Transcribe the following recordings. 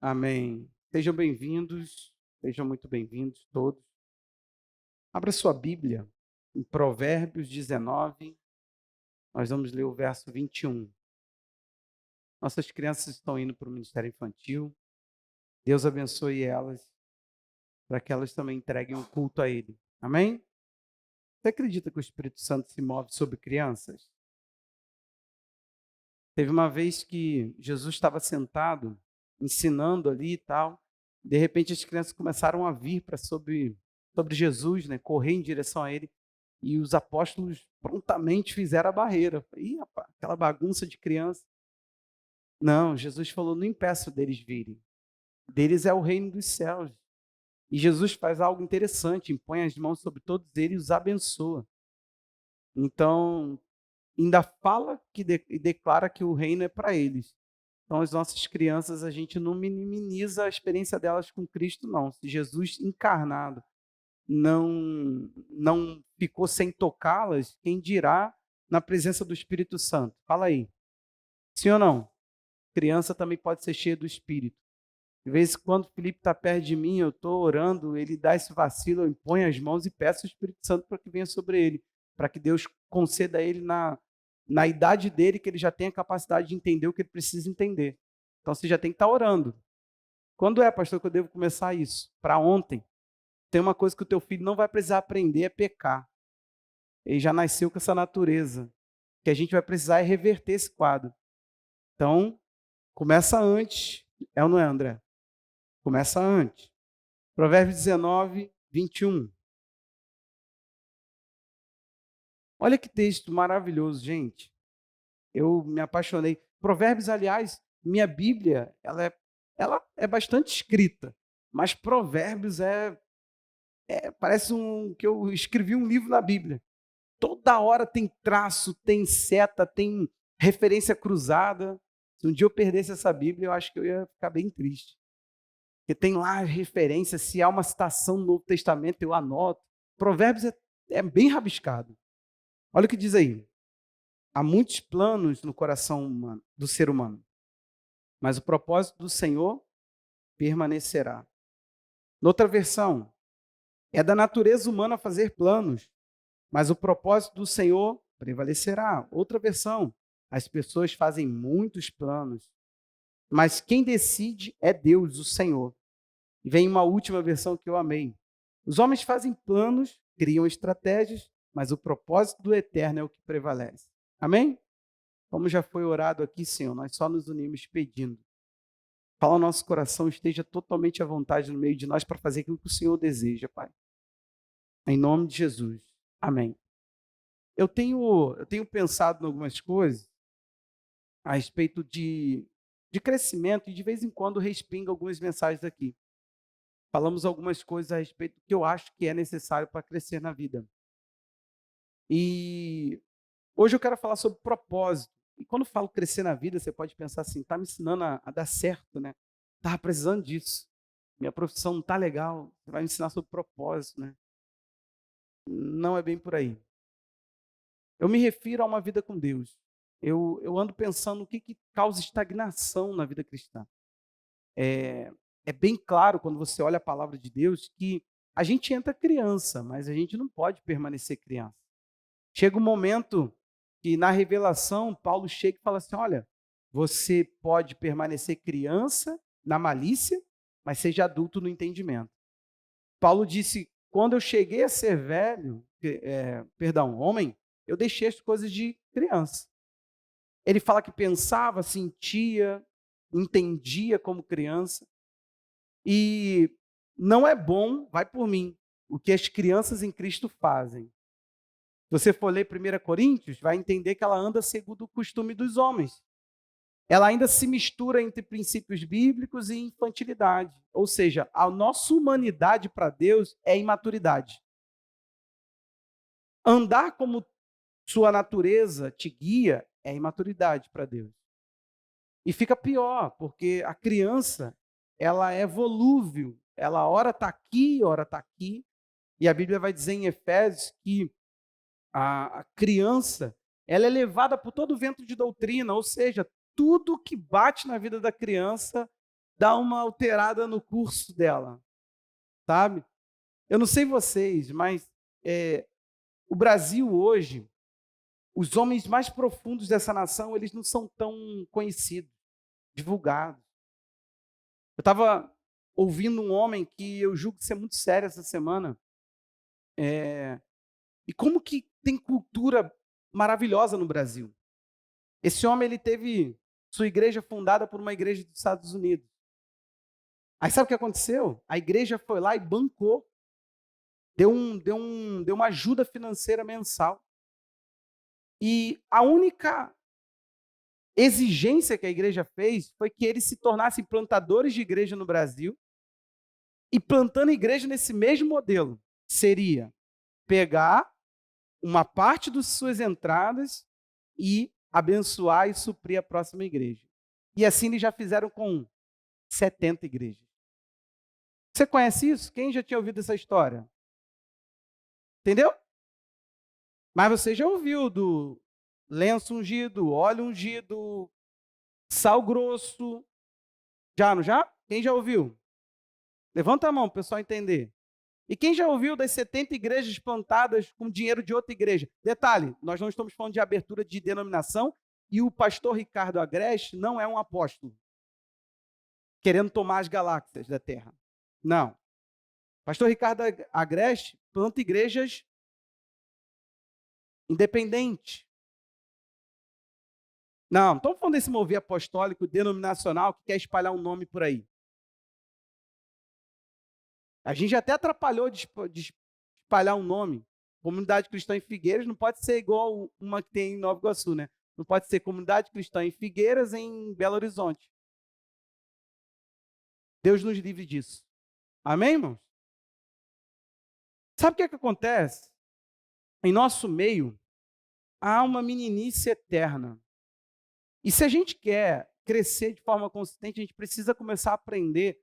Amém. Sejam muito bem-vindos todos. Abra sua Bíblia em Provérbios 19, nós vamos ler o verso 21. Nossas crianças estão indo para o Ministério Infantil, Deus abençoe elas, para que elas também entreguem um culto a Ele. Amém? Você acredita que o Espírito Santo se move sobre crianças? Teve uma vez que Jesus estava sentado, ensinando ali e tal, de repente as crianças começaram a vir para sobre Jesus, né, correr em direção a ele, e os apóstolos prontamente fizeram a barreira. Ih, rapaz, aquela bagunça de criança. Não, Jesus falou, não impeço deles virem. Deles é o reino dos céus. E Jesus faz algo interessante, impõe as mãos sobre todos eles e os abençoa. Então, ainda fala e declara que o reino é para eles. Então, as nossas crianças, a gente não minimiza a experiência delas com Cristo, não. Se Jesus encarnado não ficou sem tocá-las, quem dirá na presença do Espírito Santo? Fala aí. Sim ou não? Criança também pode ser cheia do Espírito. De vez em quando o Felipe está perto de mim, eu estou orando, ele dá esse vacilo, eu imponho as mãos e peço o Espírito Santo para que venha sobre ele, para que Deus conceda a ele na idade dele, que ele já tenha capacidade de entender o que ele precisa entender. Então você já tem que estar orando. Quando é, pastor, que eu devo começar isso? Para ontem. Tem uma coisa que o teu filho não vai precisar aprender, é pecar. Ele já nasceu com essa natureza. O que a gente vai precisar é reverter esse quadro. Então, começa antes. É ou não é, André? Começa antes. Provérbios 19, 21. Olha que texto maravilhoso, gente. Eu me apaixonei. Provérbios, aliás, minha Bíblia, ela é bastante escrita, mas Provérbios parece que eu escrevi um livro na Bíblia. Toda hora tem traço, tem seta, tem referência cruzada. Se um dia eu perdesse essa Bíblia, eu acho que eu ia ficar bem triste. Porque tem lá referência, se há uma citação no Novo Testamento, eu anoto. Provérbios é bem rabiscado. Olha o que diz aí. Há muitos planos no coração humano, do ser humano, mas o propósito do Senhor permanecerá. Noutra versão, é da natureza humana fazer planos, mas o propósito do Senhor prevalecerá. Outra versão, as pessoas fazem muitos planos, mas quem decide é Deus, o Senhor. E vem uma última versão que eu amei. Os homens fazem planos, criam estratégias, mas o propósito do Eterno é o que prevalece. Amém? Como já foi orado aqui, Senhor, nós só nos unimos pedindo. Fala o nosso coração, esteja totalmente à vontade no meio de nós para fazer aquilo que o Senhor deseja, Pai. Em nome de Jesus. Amém. Eu tenho pensado em algumas coisas a respeito de crescimento e de vez em quando respinga algumas mensagens aqui. Falamos algumas coisas a respeito do que eu acho que é necessário para crescer na vida. E hoje eu quero falar sobre propósito. E quando eu falo crescer na vida, você pode pensar assim, está me ensinando a dar certo, né? Estava precisando disso. Minha profissão não está legal, você vai me ensinar sobre propósito, né? Não é bem por aí. Eu me refiro a uma vida com Deus. Eu ando pensando o que causa estagnação na vida cristã. É bem claro quando você olha a palavra de Deus que a gente entra criança, mas a gente não pode permanecer criança. Chega um momento que na revelação Paulo chega e fala assim, olha, você pode permanecer criança na malícia, mas seja adulto no entendimento. Paulo disse, quando eu cheguei a ser velho, homem, eu deixei as coisas de criança. Ele fala que pensava, sentia, entendia como criança. E não é bom, vai por mim, o que as crianças em Cristo fazem. Se você for ler 1 Coríntios, vai entender que ela anda segundo o costume dos homens. Ela ainda se mistura entre princípios bíblicos e infantilidade. Ou seja, a nossa humanidade para Deus é imaturidade. Andar como sua natureza te guia é imaturidade para Deus. E fica pior, porque a criança, ela é volúvel. Ela ora está aqui, ora está aqui. E a Bíblia vai dizer em Efésios que a criança, ela é levada por todo o vento de doutrina, ou seja, tudo que bate na vida da criança dar uma alterada no curso dela, sabe? Eu não sei vocês, mas o Brasil hoje, os homens mais profundos dessa nação, eles não são tão conhecidos, divulgados. Eu estava ouvindo um homem que eu julgo ser muito sério essa semana, e como que tem cultura maravilhosa no Brasil. Esse homem, ele teve sua igreja fundada por uma igreja dos Estados Unidos. Aí sabe o que aconteceu? A igreja foi lá e bancou, deu uma ajuda financeira mensal. E a única exigência que a igreja fez foi que eles se tornassem plantadores de igreja no Brasil, e plantando igreja nesse mesmo modelo seria pegar uma parte das suas entradas e abençoar e suprir a próxima igreja. E assim eles já fizeram com 70 igrejas. Você conhece isso? Quem já tinha ouvido essa história? Entendeu? Mas você já ouviu do lenço ungido, óleo ungido, sal grosso. Já, não já? Quem já ouviu? Levanta a mão para o pessoal entender. E quem já ouviu das 70 igrejas plantadas com dinheiro de outra igreja? Detalhe, nós não estamos falando de abertura de denominação, e o pastor Ricardo Agreste não é um apóstolo querendo tomar as galáxias da Terra. Não. Pastor Ricardo Agreste planta igrejas independentes. Não estamos falando desse mover apostólico denominacional que quer espalhar um nome por aí. A gente até atrapalhou de espalhar um nome. Comunidade Cristã em Figueiras não pode ser igual uma que tem em Nova Iguaçu, né? Não pode ser Comunidade Cristã em Figueiras em Belo Horizonte. Deus nos livre disso. Amém, irmãos? Sabe o que é que acontece? Em nosso meio, há uma meninice eterna. E se a gente quer crescer de forma consistente, a gente precisa começar a aprender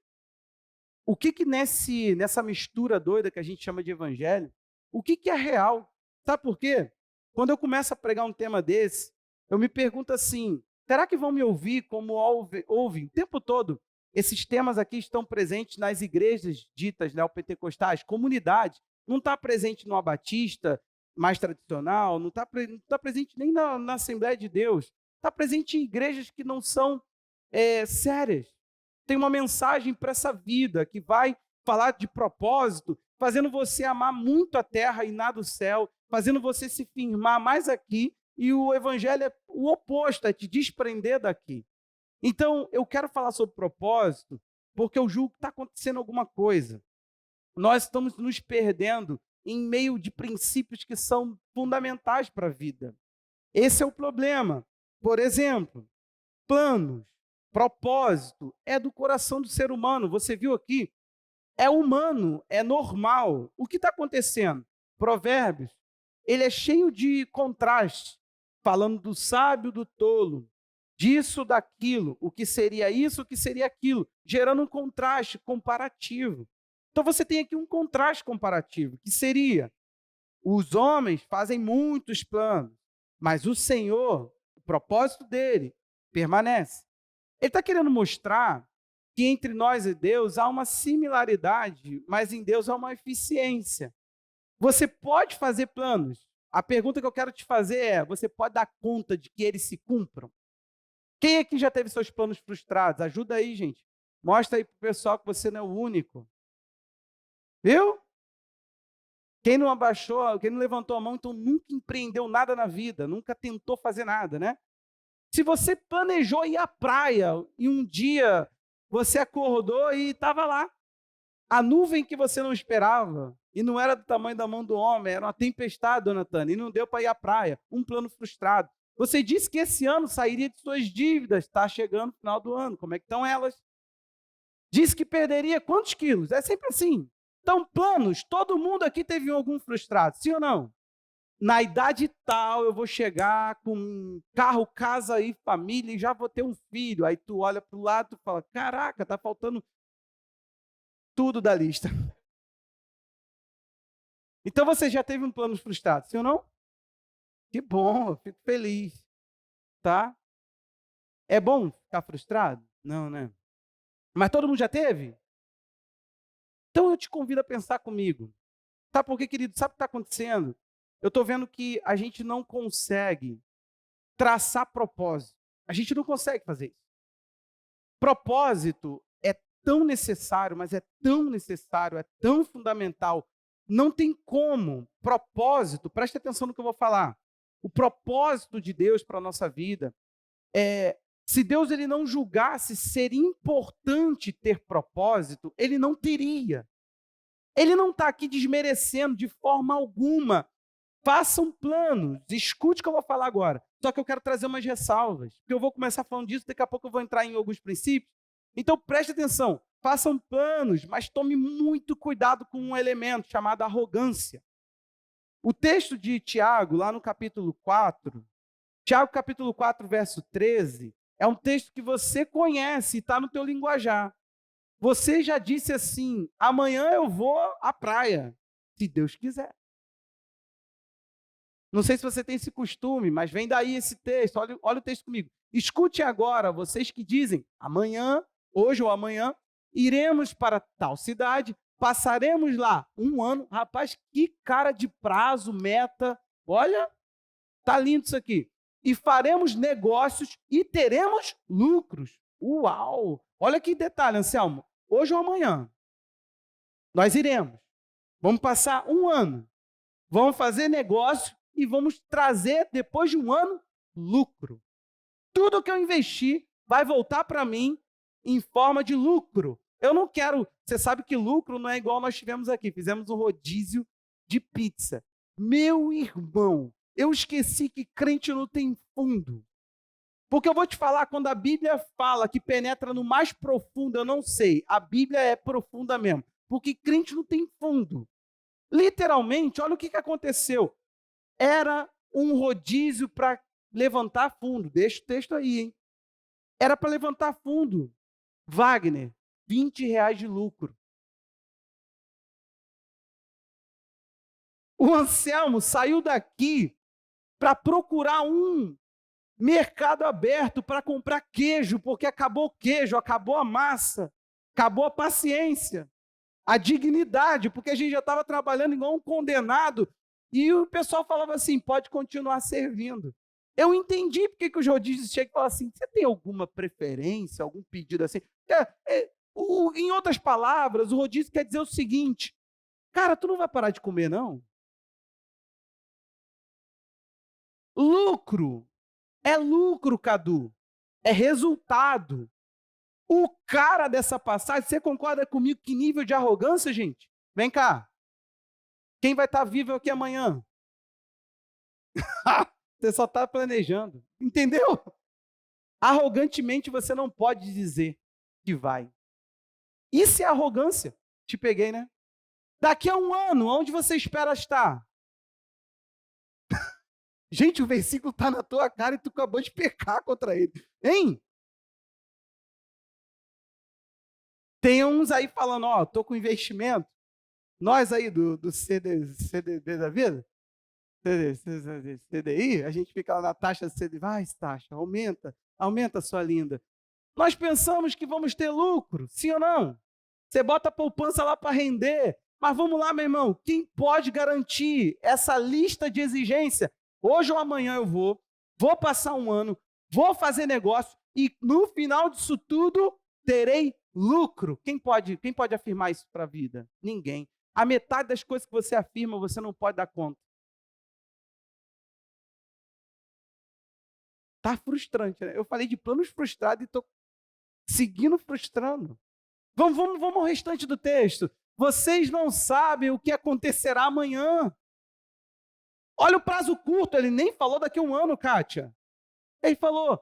o que nessa mistura doida que a gente chama de evangelho, o que é real. Sabe por quê? Quando eu começo a pregar um tema desse, eu me pergunto assim, será que vão me ouvir como ouvem o tempo todo? Esses temas aqui estão presentes nas igrejas ditas neopentecostais, comunidade. Não está presente no abatista mais tradicional, não está presente nem na Assembleia de Deus. Está presente em igrejas que não são sérias. Tem uma mensagem para essa vida que vai falar de propósito, fazendo você amar muito a terra e nada o céu, fazendo você se firmar mais aqui, e o evangelho é o oposto, é te desprender daqui. Então, eu quero falar sobre propósito, porque eu julgo que está acontecendo alguma coisa. Nós estamos nos perdendo em meio de princípios que são fundamentais para a vida. Esse é o problema. Por exemplo, planos, propósito, é do coração do ser humano. Você viu aqui? É humano, é normal. O que está acontecendo? Provérbios, ele é cheio de contraste, falando do sábio, do tolo, disso, daquilo, o que seria isso, o que seria aquilo, gerando um contraste comparativo. Então você tem aqui um contraste comparativo, que seria: os homens fazem muitos planos, mas o Senhor, o propósito dele, permanece. Ele está querendo mostrar que entre nós e Deus há uma similaridade, mas em Deus há uma eficiência. Você pode fazer planos. A pergunta que eu quero te fazer é: você pode dar conta de que eles se cumpram? Quem aqui já teve seus planos frustrados? Ajuda aí, gente. Mostra aí para o pessoal que você não é o único. Viu? Quem não abaixou, quem não levantou a mão, então nunca empreendeu nada na vida, nunca tentou fazer nada, né? Se você planejou ir à praia e um dia você acordou e estava lá, a nuvem que você não esperava, e não era do tamanho da mão do homem, era uma tempestade, dona Tânia, e não deu para ir à praia, um plano frustrado. Você disse que esse ano sairia de suas dívidas, está chegando no final do ano, como é que estão elas? Disse que perderia quantos quilos? É sempre assim. Então, planos, todo mundo aqui teve algum frustrado, sim ou não? Na idade tal, eu vou chegar com carro, casa e família e já vou ter um filho. Aí tu olha para o lado e fala: caraca, está faltando tudo da lista. Então você já teve um plano frustrado, sim ou não? Que bom, eu fico feliz, tá? É bom ficar frustrado? Não, né? Mas todo mundo já teve? Então eu te convido a pensar comigo. Sabe por quê, querido? Sabe o que está acontecendo? Eu estou vendo que a gente não consegue traçar propósito. A gente não consegue fazer isso. Propósito é tão necessário, mas é tão necessário, é tão fundamental. Não tem como. Propósito, preste atenção no que eu vou falar. O propósito de Deus para a nossa vida se Deus ele não julgasse ser importante ter propósito, ele não teria. Ele não está aqui desmerecendo de forma alguma. Façam planos, escute o que eu vou falar agora. Só que eu quero trazer umas ressalvas, porque eu vou começar falando disso, daqui a pouco eu vou entrar em alguns princípios. Então preste atenção, façam planos, mas tome muito cuidado com um elemento chamado arrogância. O texto de Tiago, lá no capítulo 4, Tiago capítulo 4, verso 13, é um texto que você conhece, está no teu linguajar. Você já disse assim, amanhã eu vou à praia, se Deus quiser. Não sei se você tem esse costume, mas vem daí esse texto, olha o texto comigo. Escute agora, vocês que dizem, amanhã, hoje ou amanhã, iremos para tal cidade, passaremos lá um ano. Rapaz, que cara de prazo, meta. Olha, tá lindo isso aqui. E faremos negócios e teremos lucros. Uau! Olha que detalhe, Anselmo. Hoje ou amanhã, nós iremos. Vamos passar um ano. Vamos fazer negócio e vamos trazer, depois de um ano, lucro. Tudo que eu investi vai voltar para mim em forma de lucro. Eu não quero... Você sabe que lucro não é igual nós tivemos aqui. Fizemos um rodízio de pizza. Meu irmão, eu esqueci que crente não tem fundo. Porque eu vou te falar, quando a Bíblia fala que penetra no mais profundo, eu não sei. A Bíblia é profunda mesmo. Porque crente não tem fundo. Literalmente, olha o que aconteceu. Era um rodízio para levantar fundo. Deixa o texto aí, hein? Era para levantar fundo. Wagner, R$ 20 de lucro. O Anselmo saiu daqui para procurar um mercado aberto para comprar queijo, porque acabou o queijo, acabou a massa, acabou a paciência, a dignidade, porque a gente já estava trabalhando igual um condenado, e o pessoal falava assim, pode continuar servindo. Eu entendi porque que os rodízios chegam e falam assim, você tem alguma preferência, algum pedido assim? Em outras palavras, o rodízio quer dizer o seguinte, cara, tu não vai parar de comer, não? Lucro. É lucro, Cadu. É resultado. O cara dessa passagem, você concorda comigo que nível de arrogância, gente? Vem cá. Quem vai estar vivo aqui amanhã? Você só está planejando. Entendeu? Arrogantemente você não pode dizer que vai. Isso é arrogância. Te peguei, né? Daqui a um ano, onde você espera estar? Gente, o versículo está na tua cara e tu acabou de pecar contra ele. Hein? Tem uns aí falando, ó, tô com investimento. Nós aí do CDB da vida, CDI, a gente fica lá na taxa CDI, vai, taxa, aumenta sua linda. Nós pensamos que vamos ter lucro, sim ou não? Você bota a poupança lá para render, mas vamos lá, meu irmão, quem pode garantir essa lista de exigência? Hoje ou amanhã eu vou passar um ano, vou fazer negócio e no final disso tudo terei lucro. Quem pode afirmar isso para a vida? Ninguém. A metade das coisas que você afirma, você não pode dar conta. Está frustrante, né? Eu falei de planos frustrados e estou seguindo frustrando. Vamos ao restante do texto. Vocês não sabem o que acontecerá amanhã. Olha o prazo curto, ele nem falou daqui a um ano, Kátia. Ele falou,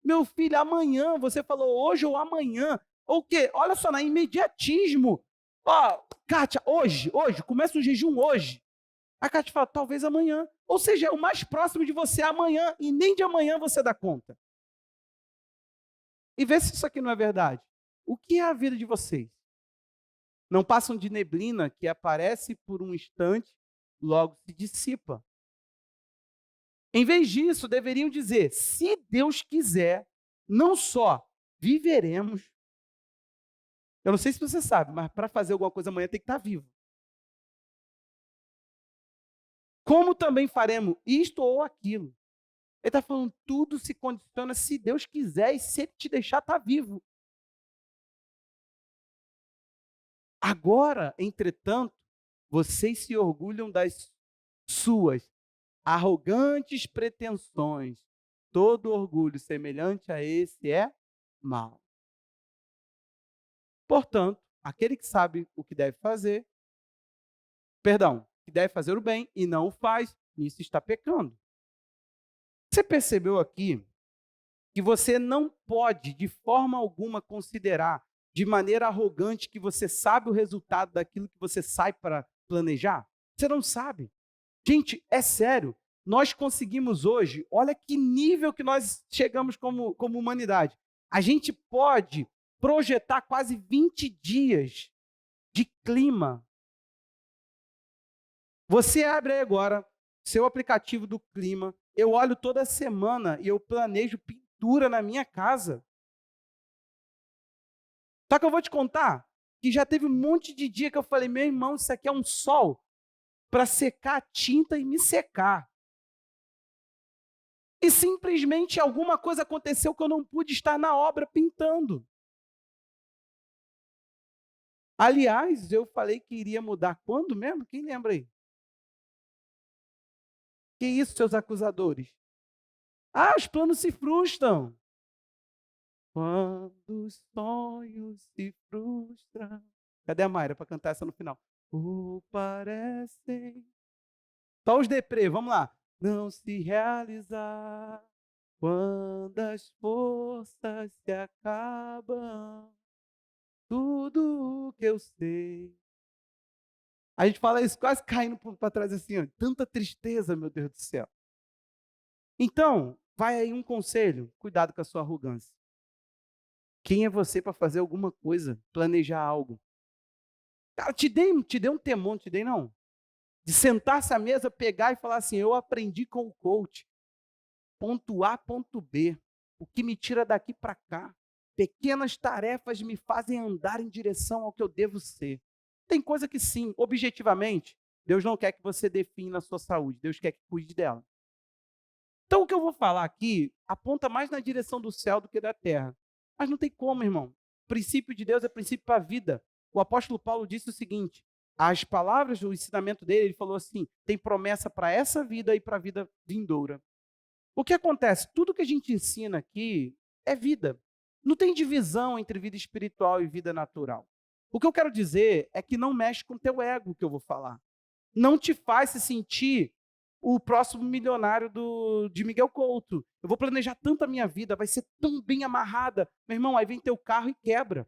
meu filho, amanhã, você falou hoje ou amanhã. Ou o quê? Olha só, na imediatismo. Ó, Kátia, hoje, começa o jejum hoje. A Kátia fala, talvez amanhã. Ou seja, é o mais próximo de você amanhã e nem de amanhã você dá conta. E vê se isso aqui não é verdade. O que é a vida de vocês? Não passam de neblina que aparece por um instante, logo se dissipa. Em vez disso, deveriam dizer, se Deus quiser, não só viveremos, Eu não sei se você sabe, mas para fazer alguma coisa amanhã tem que estar vivo. Como também faremos isto ou aquilo? Ele está falando, tudo se condiciona se Deus quiser e se Ele te deixar estar vivo. Agora, entretanto, vocês se orgulham das suas arrogantes pretensões. Todo orgulho semelhante a esse é mau. Portanto, aquele que sabe o que deve fazer, que deve fazer o bem e não o faz, nisso está pecando. Você percebeu aqui que você não pode, de forma alguma, considerar de maneira arrogante que você sabe o resultado daquilo que você sai para planejar? Você não sabe. Gente, é sério. Nós conseguimos hoje, olha que nível que nós chegamos como humanidade. A gente pode projetar quase 20 dias de clima. Você abre aí agora seu aplicativo do clima. Eu olho toda semana e eu planejo pintura na minha casa. Só que eu vou te contar que já teve um monte de dia que eu falei, meu irmão, isso aqui é um sol para secar a tinta e me secar. E simplesmente alguma coisa aconteceu que eu não pude estar na obra pintando. Aliás, eu falei que iria mudar quando mesmo? Quem lembra aí? Que isso, seus acusadores? Ah, os planos se frustram. Quando os sonhos se frustram. Cadê a Mayra para cantar essa no final? Ou parecem. Só os deprê, vamos lá. Não se realizar quando as forças se acabam. Tudo o que eu sei. A gente fala isso quase caindo para trás assim, ó, tanta tristeza, meu Deus do céu. Então, vai aí um conselho, cuidado com a sua arrogância. Quem é você para fazer alguma coisa, planejar algo? Cara, te dei um temor, não te dei não? De sentar-se à mesa, pegar e falar assim, eu aprendi com o coach, ponto A, ponto B, o que me tira daqui para cá. Pequenas tarefas me fazem andar em direção ao que eu devo ser. Tem coisa que sim, objetivamente, Deus não quer que você defina a sua saúde, Deus quer que cuide dela. Então, o que eu vou falar aqui aponta mais na direção do céu do que da terra. Mas não tem como, irmão. O princípio de Deus é princípio para a vida. O apóstolo Paulo disse o seguinte: as palavras do ensinamento dele, ele falou assim: tem promessa para essa vida e para a vida vindoura. O que acontece? Tudo que a gente ensina aqui é vida. Não tem divisão entre vida espiritual e vida natural. O que eu quero dizer é que não mexe com o teu ego, o que eu vou falar. Não te faz se sentir o próximo milionário de Miguel Couto. Eu vou planejar tanto a minha vida, vai ser tão bem amarrada. Meu irmão, aí vem teu carro e quebra.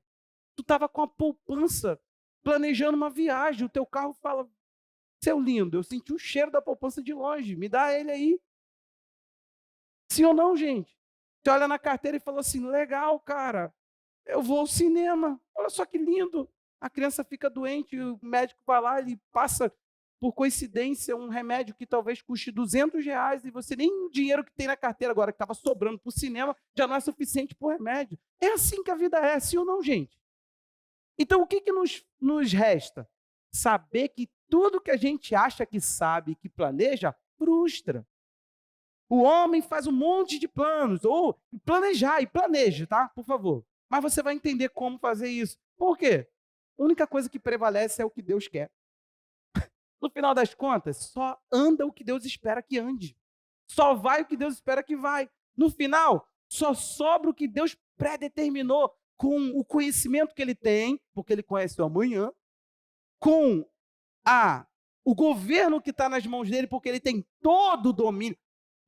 Tu estava com a poupança, planejando uma viagem, o teu carro fala, seu lindo, eu senti o cheiro da poupança de longe, me dá ele aí. Sim ou não, gente? Você olha na carteira e fala assim, legal, cara, eu vou ao cinema, olha só que lindo. A criança fica doente, o médico vai lá, ele passa, por coincidência, um remédio que talvez custe R$ 200 e você nem o dinheiro que tem na carteira agora, que estava sobrando para o cinema, já não é suficiente para o remédio. É assim que a vida é, sim ou não, gente? Então, o que nos resta? Saber que tudo que a gente acha que sabe, que planeja, frustra. O homem faz um monte de planos, ou planejar, e planeje, tá? Por favor. Mas você vai entender como fazer isso. Por quê? A única coisa que prevalece é o que Deus quer. No final das contas, só anda o que Deus espera que ande. Só vai o que Deus espera que vai. No final, só sobra o que Deus predeterminou com o conhecimento que ele tem, porque ele conhece o amanhã, com o governo que está nas mãos dele, porque ele tem todo o domínio.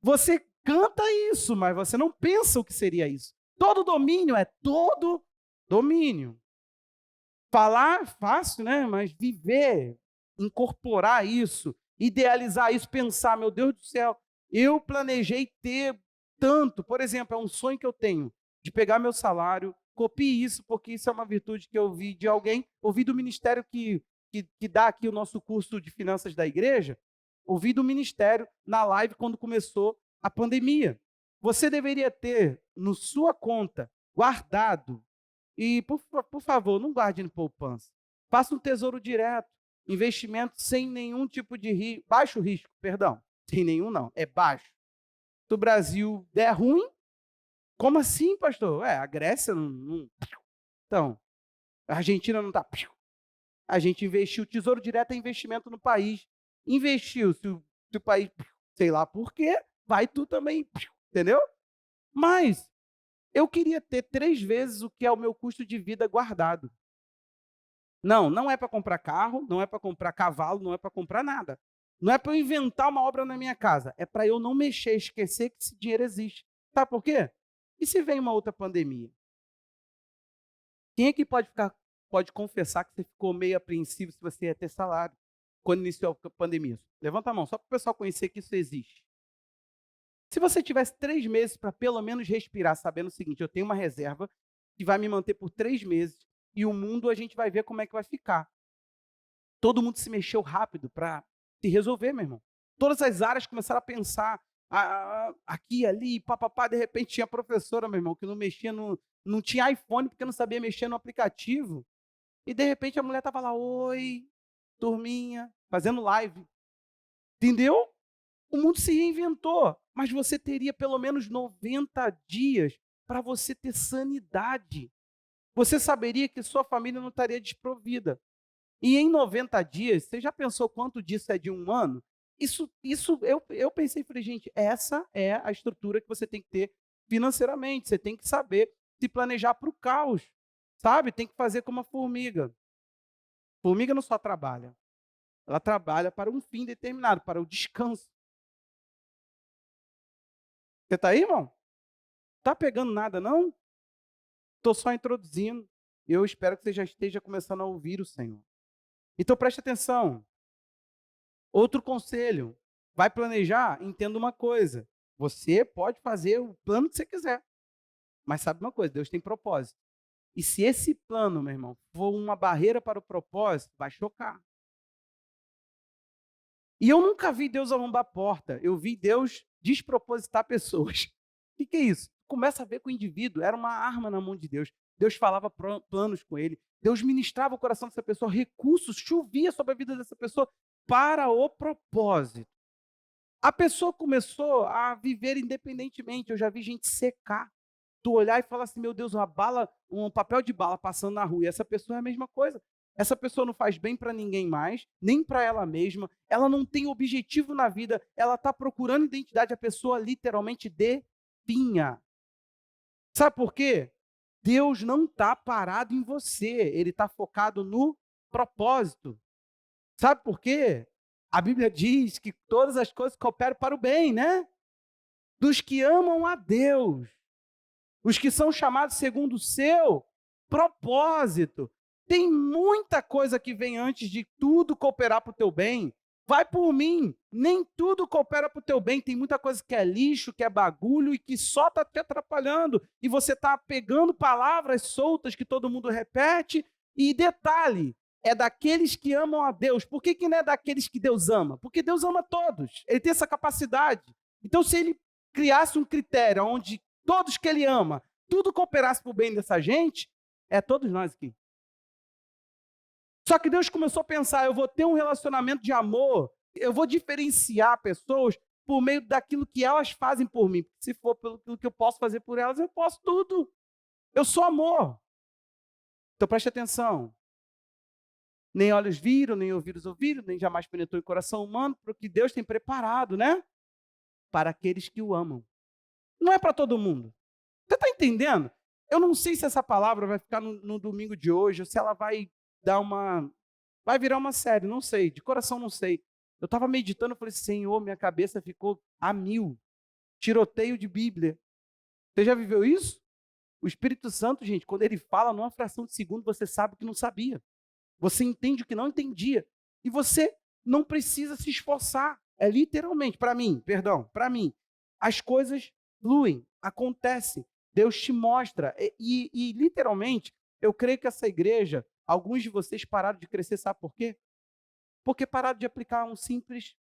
Você canta isso, mas você não pensa o que seria isso. Todo domínio é todo domínio. Falar é fácil, né? Mas viver, incorporar isso, idealizar isso, pensar, meu Deus do céu, eu planejei ter tanto. Por exemplo, é um sonho que eu tenho de pegar meu salário, copie isso, porque isso é uma virtude que eu vi de alguém, ouvi do ministério que dá aqui o nosso curso de finanças da igreja, ouvi do ministério na live quando começou a pandemia. Você deveria ter, no sua conta, guardado E, por favor, não guarde em poupança. Faça um tesouro direto, investimento sem nenhum tipo de risco, baixo risco, perdão. Sem nenhum não, é baixo. Se o Brasil der ruim, como assim, pastor? A Grécia não. Então, a Argentina não está. A gente investiu, tesouro direto é investimento no país. Investiu, se o país, sei lá por quê, vai tu também, entendeu? Mas eu queria ter 3 vezes o que é o meu custo de vida guardado. Não é para comprar carro, não é para comprar cavalo, não é para comprar nada. Não é para eu inventar uma obra na minha casa, é para eu não mexer, esquecer que esse dinheiro existe. Sabe por quê? E se vem uma outra pandemia? Quem aqui pode confessar que você ficou meio apreensivo se você ia ter salário quando iniciou a pandemia? Levanta a mão, só para o pessoal conhecer que isso existe. Se você tivesse 3 meses para pelo menos respirar, sabendo o seguinte, eu tenho uma reserva que vai me manter por 3 meses e o mundo a gente vai ver como é que vai ficar. Todo mundo se mexeu rápido para se resolver, meu irmão. Todas as áreas começaram a pensar aqui, ali, papapá. De repente tinha professora, meu irmão, que não mexia, não tinha iPhone porque não sabia mexer no aplicativo. E de repente a mulher estava lá, oi, turminha, fazendo live. Entendeu? O mundo se reinventou, mas você teria pelo menos 90 dias para você ter sanidade. Você saberia que sua família não estaria desprovida. E em 90 dias, você já pensou quanto disso é de um ano? Isso eu pensei, falei, gente, essa é a estrutura que você tem que ter financeiramente. Você tem que saber se planejar para o caos, sabe? Tem que fazer como a formiga. Formiga não só trabalha, ela trabalha para um fim determinado, para o descanso. Você está aí, irmão? Está pegando nada, não? Estou só introduzindo. Eu espero que você já esteja começando a ouvir o Senhor. Então preste atenção. Outro conselho, vai planejar? Entenda uma coisa, você pode fazer o plano que você quiser, mas sabe uma coisa, Deus tem propósito. E se esse plano, meu irmão, for uma barreira para o propósito, vai chocar. E eu nunca vi Deus arrombar a porta, eu vi Deus despropositar pessoas. O que é isso? Começa a ver que o indivíduo era uma arma na mão de Deus. Deus falava planos com ele, Deus ministrava o coração dessa pessoa, recursos, chovia sobre a vida dessa pessoa para o propósito. A pessoa começou a viver independentemente. Eu já vi gente secar. Tu olhar e falar assim, meu Deus, uma bala, um papel de bala passando na rua. E essa pessoa é a mesma coisa. Essa pessoa não faz bem para ninguém mais, nem para ela mesma. Ela não tem objetivo na vida. Ela está procurando identidade. A pessoa literalmente definha. Sabe por quê? Deus não está parado em você. Ele está focado no propósito. Sabe por quê? A Bíblia diz que todas as coisas cooperam para o bem, né? Dos que amam a Deus, os que são chamados segundo o seu propósito. Tem muita coisa que vem antes de tudo cooperar para o teu bem. Vai por mim, nem tudo coopera para o teu bem. Tem muita coisa que é lixo, que é bagulho e que só está te atrapalhando. E você está pegando palavras soltas que todo mundo repete. E detalhe, é daqueles que amam a Deus. Por que não é daqueles que Deus ama? Porque Deus ama todos. Ele tem essa capacidade. Então, se ele criasse um critério onde todos que ele ama, tudo cooperasse para o bem dessa gente, é todos nós aqui. Só que Deus começou a pensar, eu vou ter um relacionamento de amor, eu vou diferenciar pessoas por meio daquilo que elas fazem por mim. Porque se for pelo que eu posso fazer por elas, eu posso tudo. Eu sou amor. Então preste atenção. Nem olhos viram, nem ouvidos ouviram, nem jamais penetrou em coração humano, para o que Deus tem preparado, né? Para aqueles que o amam. Não é para todo mundo. Você está entendendo? Eu não sei se essa palavra vai ficar no domingo de hoje, ou se ela vai vai virar uma série, não sei, de coração não sei. Eu estava meditando, falei, Senhor, minha cabeça ficou a mil. Tiroteio de Bíblia. Você já viveu isso? O Espírito Santo, gente, quando ele fala numa fração de segundo, você sabe o que não sabia. Você entende o que não entendia. E você não precisa se esforçar. É literalmente, para mim, as coisas fluem, acontecem. Deus te mostra. E literalmente, eu creio que essa igreja, alguns de vocês pararam de crescer, sabe por quê? Porque pararam de aplicar um simples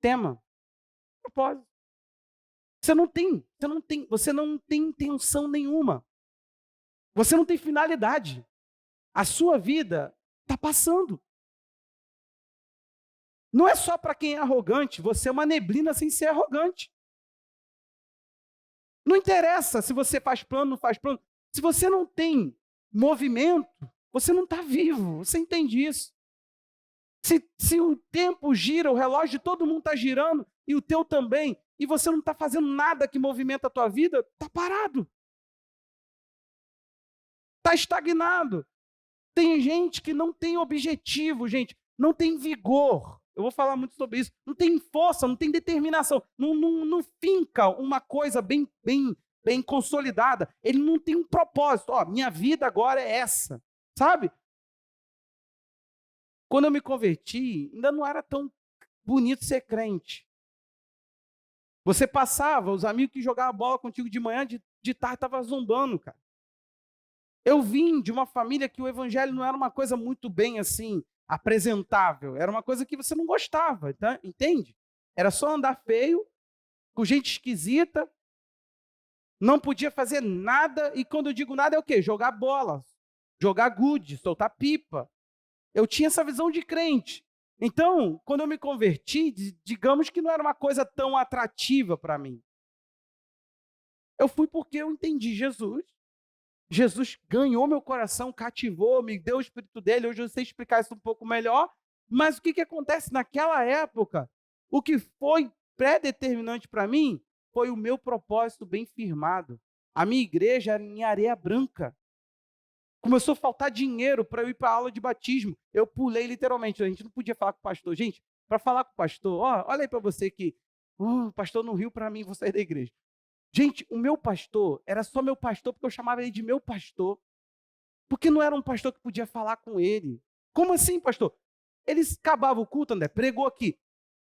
tema, propósito. Você não tem intenção nenhuma. Você não tem finalidade. A sua vida está passando. Não é só para quem é arrogante, você é uma neblina sem ser arrogante. Não interessa se você faz plano, não faz plano. Se você não tem movimento, você não está vivo. Você entende isso? Se o tempo gira, o relógio de todo mundo está girando, e o teu também, e você não está fazendo nada que movimenta a tua vida, está parado. Está estagnado. Tem gente que não tem objetivo, gente, não tem vigor. Eu vou falar muito sobre isso. Não tem força, não tem determinação, não finca uma coisa bem consolidada. Ele não tem um propósito. Ó, minha vida agora é essa, sabe? Quando eu me converti, ainda não era tão bonito ser crente. Você passava, os amigos que jogavam bola contigo de manhã, de tarde, estavam zombando, cara. Eu vim de uma família que o evangelho não era uma coisa muito bem assim, apresentável. Era uma coisa que você não gostava, tá? Entende? Era só andar feio, com gente esquisita, não podia fazer nada. E quando eu digo nada é o quê? Jogar bola, jogar gude, soltar pipa. Eu tinha essa visão de crente. Então, quando eu me converti, digamos que não era uma coisa tão atrativa para mim. Eu fui porque eu entendi Jesus. Jesus ganhou meu coração, cativou, me deu o Espírito dele. Hoje eu sei explicar isso um pouco melhor. Mas o que acontece naquela época? O que foi pré-determinante para mim foi o meu propósito bem firmado. A minha igreja era em Areia Branca. Começou a faltar dinheiro para eu ir para a aula de batismo. Eu pulei literalmente. A gente não podia falar com o pastor. Gente, para falar com o pastor, olha aí para você que o pastor não riu para mim, vou sair da igreja. Gente, o meu pastor era só meu pastor porque eu chamava ele de meu pastor. Porque não era um pastor que podia falar com ele. Como assim, pastor? Eles acabavam o culto, André, pregou aqui.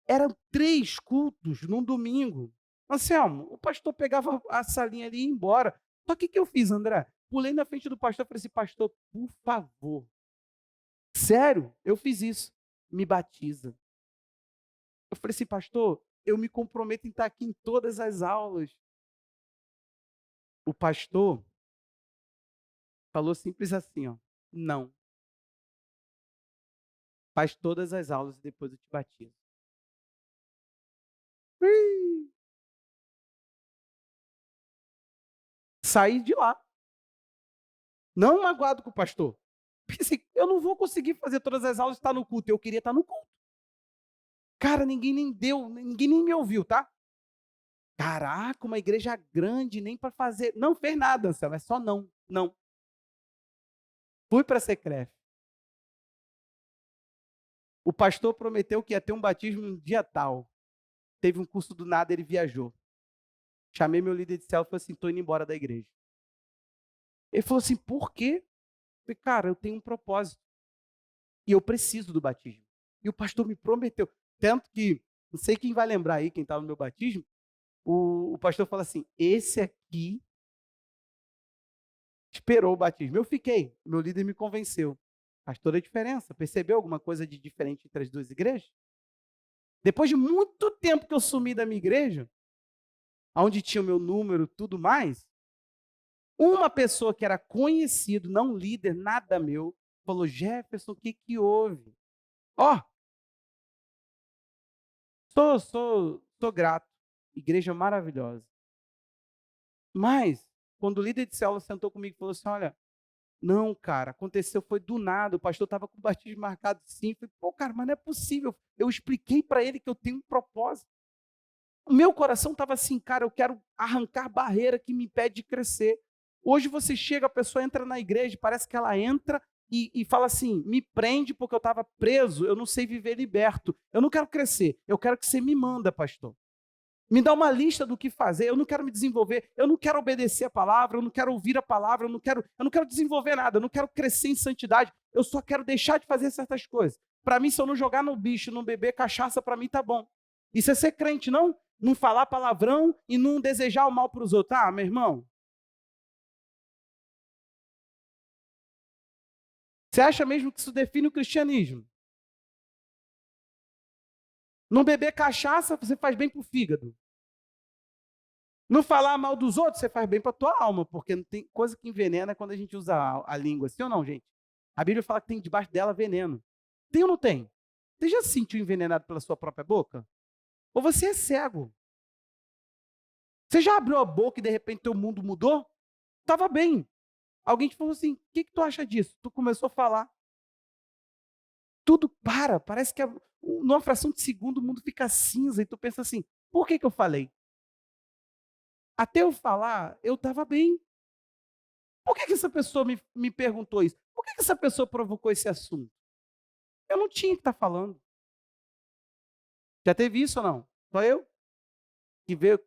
Eram 3 cultos num domingo. Anselmo, o pastor pegava a salinha ali e ia embora. Só que o que eu fiz, André? Pulei na frente do pastor e falei assim, pastor, por favor. Sério, eu fiz isso. Me batiza. Eu falei assim, pastor, eu me comprometo em estar aqui em todas as aulas. O pastor falou simples assim, não. Faz todas as aulas e depois eu te batizo. Saí de lá. Não magoado com o pastor. Pensei, eu não vou conseguir fazer todas as aulas e estar no culto. Eu queria estar no culto. Cara, ninguém nem me ouviu, tá? Caraca, uma igreja grande, nem para fazer. Não fez nada, Anselmo, é só não. Não. Fui para a Secref. O pastor prometeu que ia ter um batismo no dia tal. Teve um curso do nada, ele viajou. Chamei meu líder de célula e falei assim, estou indo embora da igreja. Ele falou assim, por quê? Eu falei, cara, eu tenho um propósito. E eu preciso do batismo. E o pastor me prometeu. Tanto que, não sei quem vai lembrar aí, quem estava no meu batismo, o pastor falou assim, esse aqui esperou o batismo. Eu fiquei, meu líder me convenceu. Faz toda a diferença. Percebeu alguma coisa de diferente entre as duas igrejas? Depois de muito tempo que eu sumi da minha igreja, onde tinha o meu número tudo mais, uma pessoa que era conhecido, não líder, nada meu, falou, Jefferson, o que houve? Sou grato. Igreja maravilhosa. Mas, quando o líder de célula sentou comigo e falou assim, olha, não, cara, aconteceu, foi do nada, o pastor estava com o batismo marcado sim. Falei, pô, cara, mas não é possível. Eu expliquei para ele que eu tenho um propósito. O meu coração estava assim, cara, eu quero arrancar barreira que me impede de crescer. Hoje você chega, a pessoa entra na igreja, parece que ela entra e fala assim, me prende porque eu estava preso, eu não sei viver liberto. Eu não quero crescer, eu quero que você me manda, pastor. Me dá uma lista do que fazer, eu não quero me desenvolver, eu não quero obedecer a palavra, eu não quero ouvir a palavra, eu não quero desenvolver nada, eu não quero crescer em santidade, eu só quero deixar de fazer certas coisas. Para mim, se eu não jogar no bicho, não beber cachaça, para mim tá bom. Isso é ser crente, não? Não falar palavrão e não desejar o mal para os outros. Ah, meu irmão, você acha mesmo que isso define o cristianismo? Não beber cachaça, você faz bem para o fígado. Não falar mal dos outros, você faz bem para a tua alma, porque não tem coisa que envenena quando a gente usa a língua. Sim ou não, gente? A Bíblia fala que tem debaixo dela veneno. Tem ou não tem? Você já se sentiu envenenado pela sua própria boca? Ou você é cego? Você já abriu a boca e de repente teu mundo mudou? Estava bem. Alguém te falou assim, o que tu acha disso? Tu começou a falar. Tudo para, parece que numa fração de segundo o mundo fica cinza e tu pensa assim, por que eu falei? Até eu falar, eu estava bem. Por que essa pessoa me perguntou isso? Por que essa pessoa provocou esse assunto? Eu não tinha que estar falando. Já teve isso ou não? Só eu? Que vê,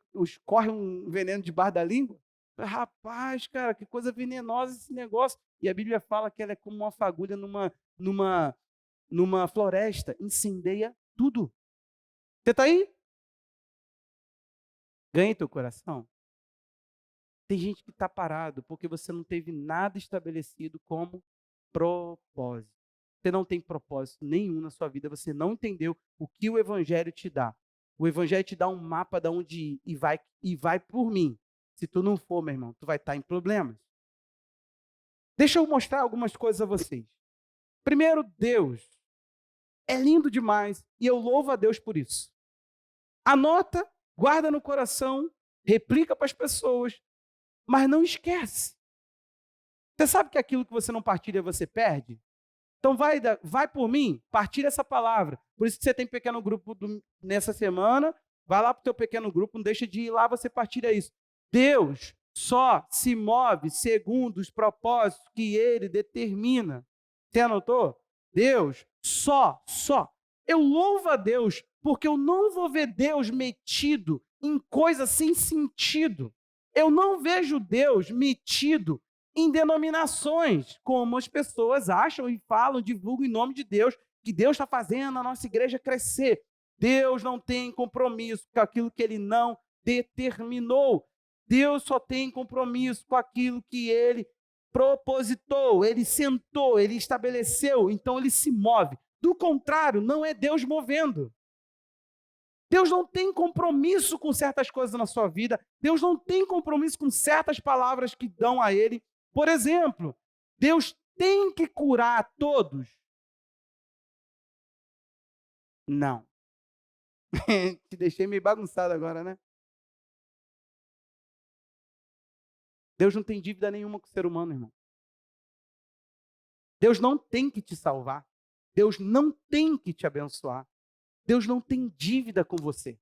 corre um veneno debaixo da língua? Rapaz, cara, que coisa venenosa esse negócio. E a Bíblia fala que ela é como uma fagulha numa floresta, incendeia tudo. Você está aí? Ganhe teu coração. Tem gente que está parado porque você não teve nada estabelecido como propósito. Você não tem propósito nenhum na sua vida, você não entendeu o que o Evangelho te dá. O Evangelho te dá um mapa de onde ir e vai por mim. Se tu não for, meu irmão, tu vai estar em problemas. Deixa eu mostrar algumas coisas a vocês. Primeiro, Deus é lindo demais e eu louvo a Deus por isso. Anota, guarda no coração, replica para as pessoas, mas não esquece. Você sabe que aquilo que você não partilha, você perde? Então vai por mim, partilha essa palavra. Por isso que você tem pequeno grupo nessa semana, vai lá para o teu pequeno grupo, não deixa de ir lá, você partilha isso. Deus só se move segundo os propósitos que Ele determina. Você anotou? Deus só. Eu louvo a Deus, porque eu não vou ver Deus metido em coisas sem sentido. Eu não vejo Deus metido em denominações, como as pessoas acham e falam, divulgam em nome de Deus, que Deus está fazendo a nossa igreja crescer. Deus não tem compromisso com aquilo que Ele não determinou. Deus só tem compromisso com aquilo que Ele propositou, Ele sentou, Ele estabeleceu, então Ele se move. Do contrário, não é Deus movendo. Deus não tem compromisso com certas coisas na sua vida. Deus não tem compromisso com certas palavras que dão a Ele. Por exemplo, Deus tem que curar todos? Não. Te deixei meio bagunçado agora, né? Deus não tem dívida nenhuma com o ser humano, irmão. Deus não tem que te salvar. Deus não tem que te abençoar. Deus não tem dívida com você.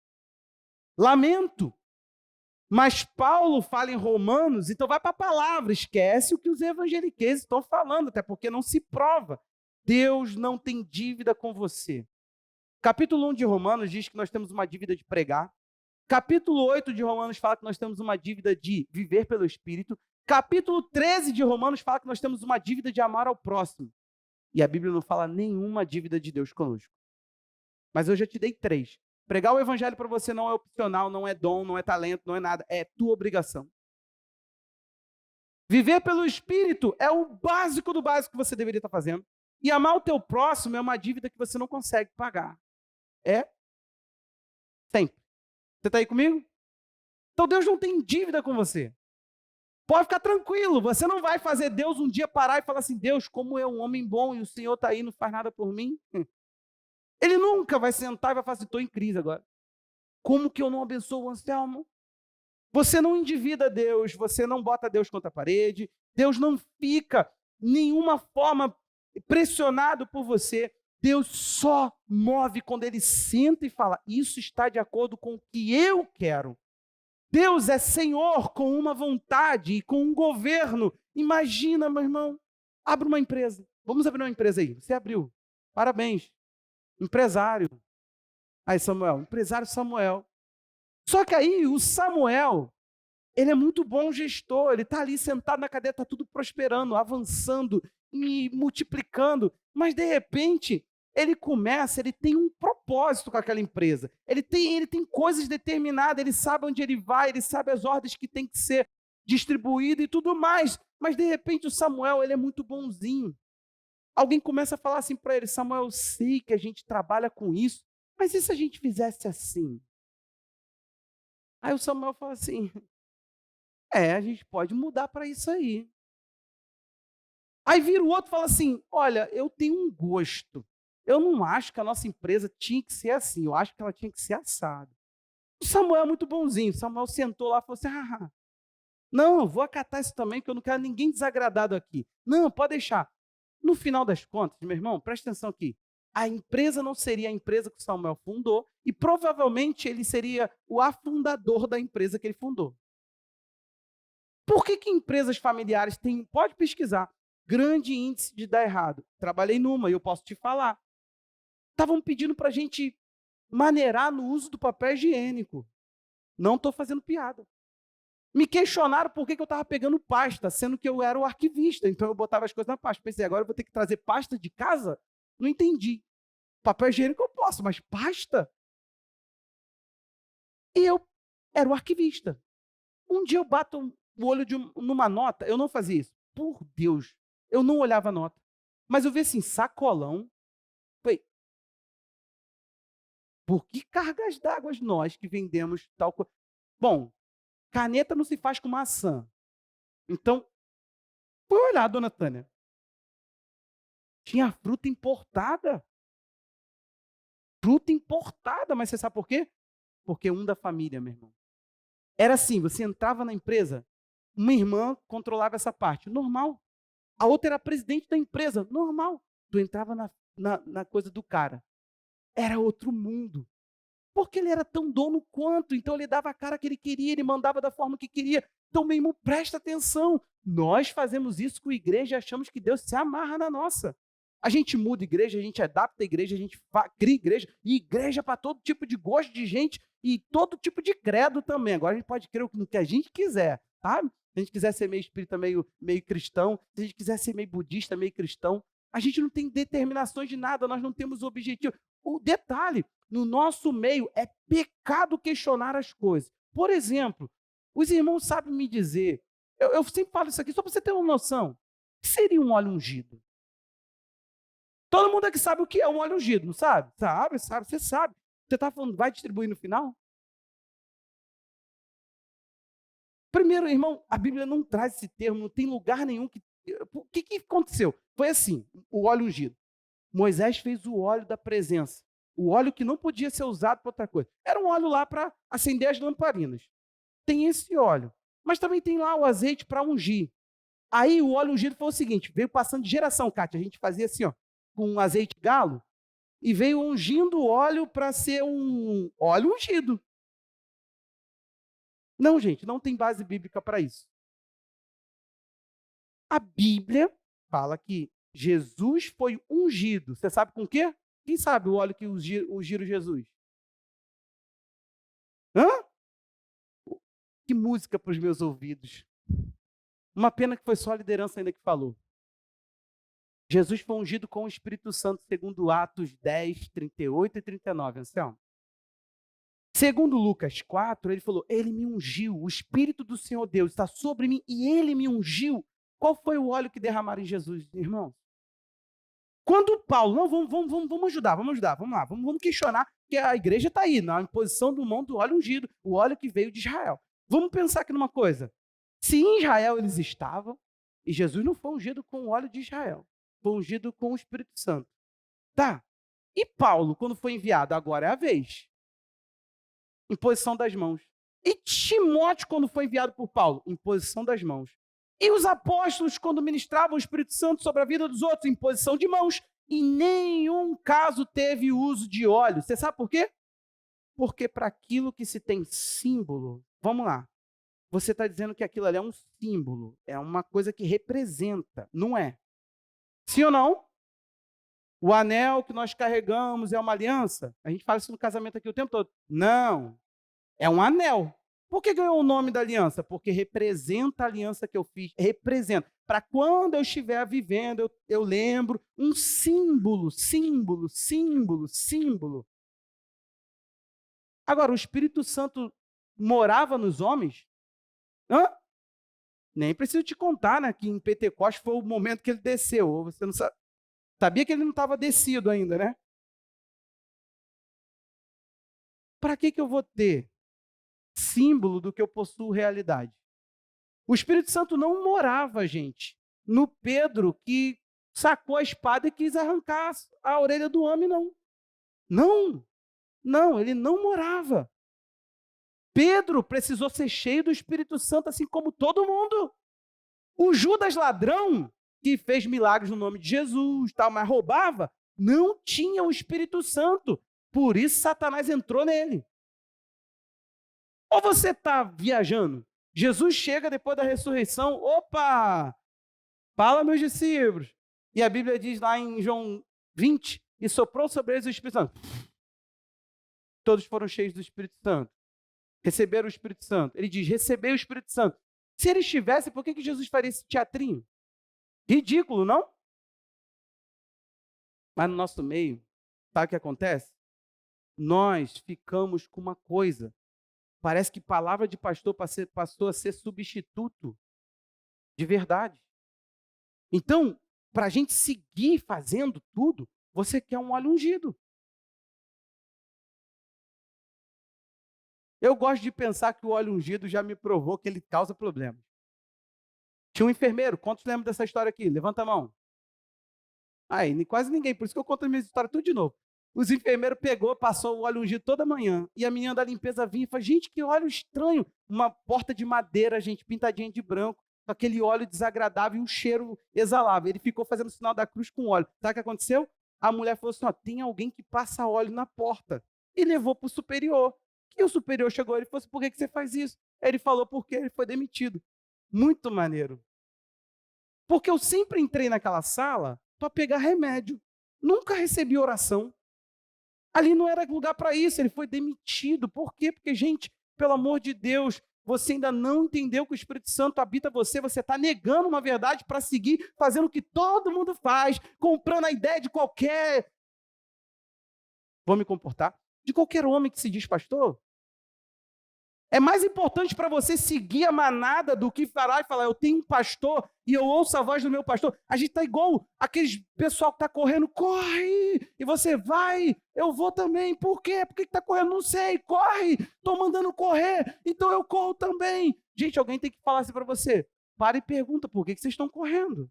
Lamento. Mas Paulo fala em Romanos, então vai para a palavra, esquece o que os evangeliqueses estão falando, até porque não se prova. Deus não tem dívida com você. Capítulo 1 de Romanos diz que nós temos uma dívida de pregar. Capítulo 8 de Romanos fala que nós temos uma dívida de viver pelo Espírito. Capítulo 13 de Romanos fala que nós temos uma dívida de amar ao próximo. E a Bíblia não fala nenhuma dívida de Deus conosco. Mas eu já te dei 3. Pregar o evangelho para você não é opcional, não é dom, não é talento, não é nada. É tua obrigação. Viver pelo Espírito é o básico do básico que você deveria estar fazendo. E amar o teu próximo é uma dívida que você não consegue pagar. É sempre. Você está aí comigo? Então Deus não tem dívida com você. Pode ficar tranquilo, você não vai fazer Deus um dia parar e falar assim, Deus, como é um homem bom e o Senhor está aí, não faz nada por mim. Ele nunca vai sentar e vai falar assim, estou em crise agora. Como que eu não abençoo o Anselmo? Você não endivida Deus, você não bota Deus contra a parede, Deus não fica nenhuma forma pressionado por você. Deus só move quando Ele senta e fala, isso está de acordo com o que eu quero. Deus é Senhor com uma vontade e com um governo. Imagina, meu irmão, abre uma empresa. Vamos abrir uma empresa aí. Você abriu. Parabéns. Empresário. Aí, Samuel, empresário Samuel. Só que aí o Samuel, ele é muito bom gestor, ele está ali sentado na cadeira, está tudo prosperando, avançando e multiplicando, mas de repente ele tem um propósito com aquela empresa, ele tem coisas determinadas, ele sabe onde ele vai, ele sabe as ordens que tem que ser distribuídas e tudo mais, mas de repente o Samuel, ele é muito bonzinho. Alguém começa a falar assim para ele, Samuel, eu sei que a gente trabalha com isso, mas e se a gente fizesse assim? Aí o Samuel fala assim: a gente pode mudar para isso aí. Aí vira o outro e fala assim: olha, eu tenho um gosto. Eu não acho que a nossa empresa tinha que ser assim, eu acho que ela tinha que ser assada. O Samuel é muito bonzinho. O Samuel sentou lá e falou assim: não, eu vou acatar isso também, que eu não quero ninguém desagradado aqui. Não, pode deixar. No final das contas, meu irmão, presta atenção aqui. A empresa não seria a empresa que o Samuel fundou e provavelmente ele seria o afundador da empresa que ele fundou. Por que empresas familiares têm, pode pesquisar, grande índice de dar errado? Trabalhei numa e eu posso te falar. Estavam pedindo para a gente maneirar no uso do papel higiênico. Não estou fazendo piada. Me questionaram por que eu estava pegando pasta, sendo que eu era o arquivista. Então eu botava as coisas na pasta. Pensei, agora eu vou ter que trazer pasta de casa? Não entendi. Papel higiênico eu posso, mas pasta? E eu era o arquivista. Um dia eu bato o olho numa nota, eu não fazia isso. Por Deus, eu não olhava a nota. Mas eu vi assim, sacolão. Falei, por que cargas d'água nós que vendemos tal coisa? Bom, caneta não se faz com maçã. Então, fui olhar, dona Tânia. Tinha fruta importada. Fruta importada, mas você sabe por quê? Porque um da família, meu irmão. Era assim, você entrava na empresa, uma irmã controlava essa parte, normal. A outra era presidente da empresa, normal. Tu entrava na coisa do cara. Era outro mundo. Porque ele era tão dono quanto, então ele dava a cara que ele queria, ele mandava da forma que queria. Então, meu irmão, presta atenção. Nós fazemos isso com a igreja e achamos que Deus se amarra na nossa. A gente muda a igreja, a gente adapta a igreja, a gente cria igreja, e igreja para todo tipo de gosto de gente e todo tipo de credo também. Agora a gente pode crer no que a gente quiser, tá? Se a gente quiser ser meio espírita, meio cristão, se a gente quiser ser meio budista, meio cristão, a gente não tem determinações de nada, nós não temos objetivo. O detalhe, no nosso meio é pecado questionar as coisas. Por exemplo, os irmãos sabem me dizer, eu sempre falo isso aqui, só para você ter uma noção, o que seria um óleo ungido? Todo mundo aqui sabe o que é um óleo ungido, não sabe? Sabe, você sabe. Você está falando, vai distribuir no final? Primeiro, irmão, a Bíblia não traz esse termo, não tem lugar nenhum que. O que aconteceu? Foi assim: o óleo ungido. Moisés fez o óleo da presença. O óleo que não podia ser usado para outra coisa. Era um óleo lá para acender as lamparinas. Tem esse óleo. Mas também tem lá o azeite para ungir. Aí o óleo ungido foi o seguinte: veio passando de geração, Kátia. A gente fazia assim, ó, com um azeite galo, e veio ungindo o óleo para ser um óleo ungido. Não, gente, não tem base bíblica para isso. A Bíblia fala que Jesus foi ungido. Você sabe com o quê? Quem sabe o óleo que ungiram Jesus? Hã? Que música para os meus ouvidos. Uma pena que foi só a liderança ainda que falou. Jesus foi ungido com o Espírito Santo, segundo Atos 10, 38 e 39. Anselmo. Segundo Lucas 4, ele falou, ele me ungiu, o Espírito do Senhor Deus está sobre mim e ele me ungiu. Qual foi o óleo que derramaram em Jesus, irmão? Quando Paulo, não, vamos ajudar, vamos lá, vamos questionar, que a igreja está aí, na imposição do mão do óleo ungido, o óleo que veio de Israel. Vamos pensar aqui numa coisa, se em Israel eles estavam, e Jesus não foi ungido com o óleo de Israel, foi ungido com o Espírito Santo. Tá, e Paulo, quando foi enviado, agora é a vez, imposição das mãos. E Timóteo, quando foi enviado por Paulo, imposição das mãos. E os apóstolos, quando ministravam o Espírito Santo sobre a vida dos outros, imposição de mãos. Em nenhum caso teve uso de óleo. Você sabe por quê? Porque para aquilo que se tem símbolo, vamos lá, você está dizendo que aquilo ali é um símbolo, é uma coisa que representa, não é? Sim ou não? O anel que nós carregamos é uma aliança? A gente fala isso no casamento aqui o tempo todo. Não, é um anel. Por que ganhou o nome da aliança? Porque representa a aliança que eu fiz. Representa. Para quando eu estiver vivendo, eu lembro um símbolo, símbolo, símbolo, símbolo. Agora, o Espírito Santo morava nos homens? Hã? Nem preciso te contar, né? Que em Pentecostes foi o momento que ele desceu. Ou você não sabia que ele não estava descido ainda, né? Para que eu vou ter símbolo do que eu possuo realidade. O Espírito Santo não morava, gente, no Pedro que sacou a espada e quis arrancar a orelha do homem, não. Não, não, ele não morava. Pedro precisou ser cheio do Espírito Santo, assim como todo mundo. O Judas ladrão, que fez milagres no nome de Jesus, tal, mas roubava, não tinha o Espírito Santo. Por isso Satanás entrou nele. Ou você está viajando? Jesus chega depois da ressurreição, opa, fala meus discípulos. E a Bíblia diz lá em João 20, e soprou sobre eles o Espírito Santo. Todos foram cheios do Espírito Santo. Receberam o Espírito Santo. Ele diz, recebei o Espírito Santo. Se eles tivessem, por que Jesus faria esse teatrinho? Ridículo, não? Mas no nosso meio, sabe o que acontece? Nós ficamos com uma coisa. Parece que palavra de pastor passou a ser substituto de verdade. Então, para a gente seguir fazendo tudo, você quer um óleo ungido. Eu gosto de pensar que o óleo ungido já me provou que ele causa problemas. Tinha um enfermeiro, quantos lembram dessa história aqui? Levanta a mão. Aí, quase ninguém, por isso que eu conto a minha história tudo de novo. Os enfermeiros pegou, passou o óleo ungido toda manhã. E a menina da limpeza vinha e falou, gente, que óleo estranho. Uma porta de madeira, gente, pintadinha de branco, com aquele óleo desagradável e um cheiro exalava. Ele ficou fazendo o sinal da cruz com óleo. Sabe o que aconteceu? A mulher falou assim, ó, tem alguém que passa óleo na porta. E levou para o superior. E o superior chegou e falou assim, por que você faz isso? Ele falou, porque ele foi demitido. Muito maneiro. Porque eu sempre entrei naquela sala para pegar remédio. Nunca recebi oração. Ali não era lugar para isso, ele foi demitido. Por quê? Porque, gente, pelo amor de Deus, você ainda não entendeu que o Espírito Santo habita você, você está negando uma verdade para seguir fazendo o que todo mundo faz, comprando a ideia de qualquer... Vou me comportar? De qualquer homem que se diz pastor. É mais importante para você seguir a manada do que falar e falar, eu tenho um pastor e eu ouço a voz do meu pastor. A gente está igual aqueles pessoal que está correndo, corre! E você vai, eu vou também. Por quê? Por que está correndo? Não sei, corre! Estou mandando correr, então eu corro também. Gente, alguém tem que falar assim para você. Para e pergunta, por que vocês estão correndo?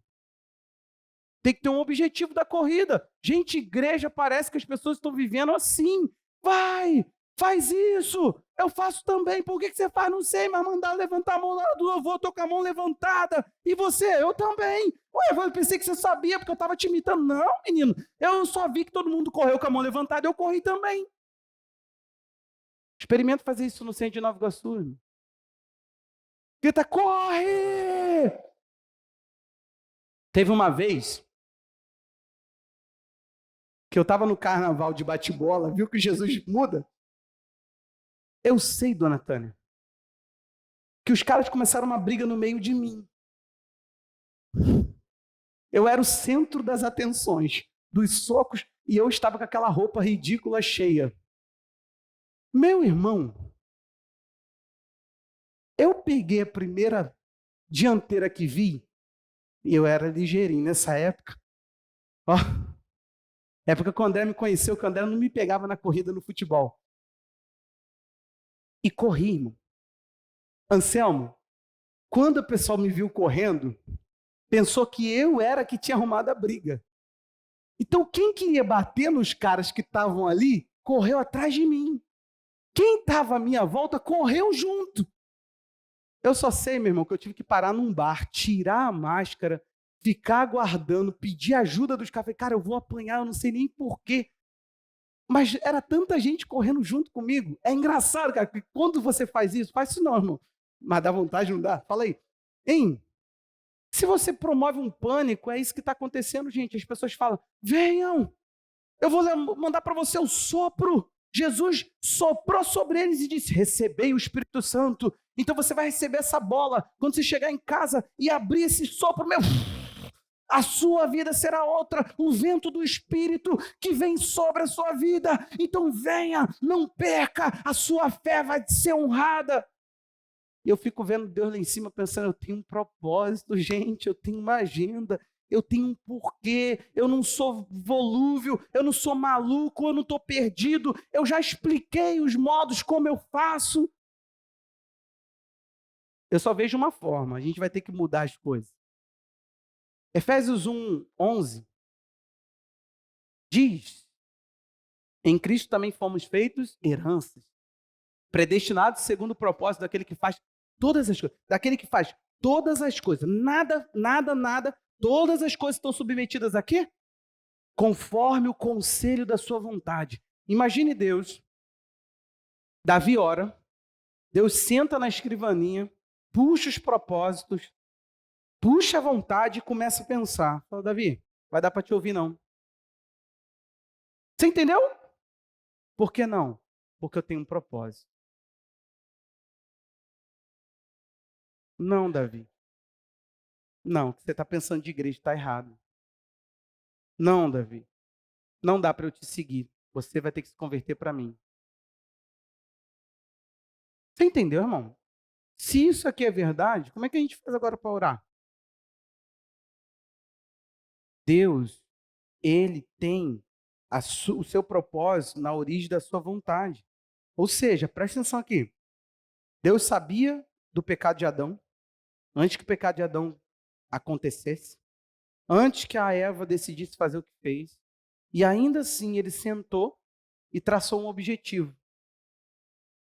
Tem que ter um objetivo da corrida. Gente, igreja, parece que as pessoas estão vivendo assim. Vai! Faz isso, eu faço também. Por que você faz? Não sei, mas mandar levantar a mão na hora do louvor, estou com a mão levantada. E você? Eu também. Ué, eu pensei que você sabia, porque eu estava te imitando. Não, menino, eu só vi que todo mundo correu com a mão levantada, eu corri também. Experimenta fazer isso no centro de Nova Iguaçu. Irmão. Grita, corre! Teve uma vez que eu estava no carnaval de bate-bola, viu que Jesus muda? Eu sei, dona Tânia, que os caras começaram uma briga no meio de mim. Eu era o centro das atenções, dos socos, e eu estava com aquela roupa ridícula cheia. Meu irmão, eu peguei a primeira dianteira que vi, e eu era ligeirinho nessa época. Ó, época que o André me conheceu, que o André não me pegava na corrida no futebol. E corri, irmão. Anselmo, quando o pessoal me viu correndo, pensou que eu era que tinha arrumado a briga. Então, quem queria bater nos caras que estavam ali, correu atrás de mim. Quem estava à minha volta, correu junto. Eu só sei, meu irmão, que eu tive que parar num bar, tirar a máscara, ficar aguardando, pedir ajuda dos caras. Falei, cara, eu vou apanhar, eu não sei nem porquê. Mas era tanta gente correndo junto comigo. É engraçado, cara, que quando você faz isso não, irmão. Mas dá vontade, não dá? Fala aí. Hein? Se você promove um pânico, é isso que está acontecendo, gente. As pessoas falam, venham, eu vou mandar para você o sopro. Jesus soprou sobre eles e disse, recebei o Espírito Santo. Então você vai receber essa bola. Quando você chegar em casa e abrir esse sopro, meu... a sua vida será outra, o vento do Espírito que vem sobre a sua vida. Então venha, não perca, a sua fé vai ser honrada. E eu fico vendo Deus lá em cima pensando, eu tenho um propósito, gente, eu tenho uma agenda, eu tenho um porquê, eu não sou volúvel, eu não sou maluco, eu não estou perdido, eu já expliquei os modos como eu faço. Eu só vejo uma forma, a gente vai ter que mudar as coisas. Efésios 1:11 diz: em Cristo também fomos feitos heranças, predestinados segundo o propósito daquele que faz todas as coisas, daquele que faz todas as coisas, nada, nada, nada, todas as coisas estão submetidas a quê? Conforme o conselho da sua vontade. Imagine Deus, Davi ora, Deus senta na escrivaninha, puxa os propósitos, puxa a vontade e começa a pensar. Fala, Davi, vai dar para te ouvir não. Você entendeu? Por que não? Porque eu tenho um propósito. Não, Davi. Não, o que você está pensando de igreja está errado. Não, Davi. Não dá para eu te seguir. Você vai ter que se converter para mim. Você entendeu, irmão? Se isso aqui é verdade, como é que a gente faz agora para orar? Deus, ele tem o seu propósito na origem da sua vontade. Ou seja, presta atenção aqui. Deus sabia do pecado de Adão, antes que o pecado de Adão acontecesse, antes que a Eva decidisse fazer o que fez, e ainda assim ele sentou e traçou um objetivo.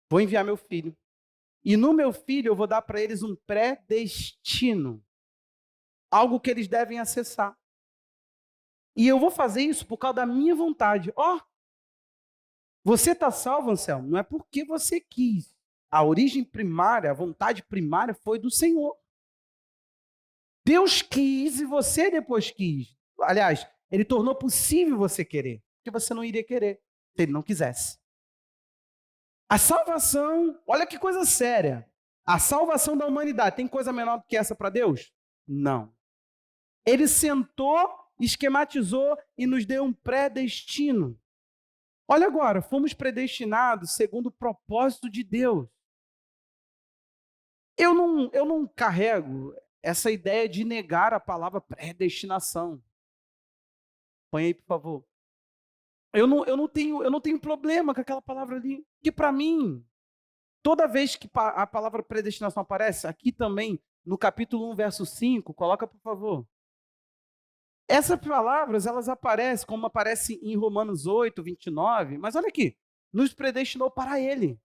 Vou enviar meu filho. E no meu filho eu vou dar para eles um predestino, algo que eles devem acessar. E eu vou fazer isso por causa da minha vontade. Ó, você está salvo, Anselmo, não é porque você quis. A origem primária, a vontade primária foi do Senhor. Deus quis e você depois quis. Aliás, ele tornou possível você querer, porque você não iria querer se ele não quisesse. A salvação, olha que coisa séria. A salvação da humanidade tem coisa menor do que essa para Deus? Não. Ele sentou, esquematizou e nos deu um predestino. Olha agora, fomos predestinados segundo o propósito de Deus. Eu não carrego essa ideia de negar a palavra predestinação. Põe aí, por favor. Eu não tenho problema com aquela palavra ali. Que para mim, toda vez que a palavra predestinação aparece, aqui também, no capítulo 1, verso 5, coloca, por favor. Essas palavras, elas aparecem como aparece em Romanos 8, 29, mas olha aqui, nos predestinou para Ele.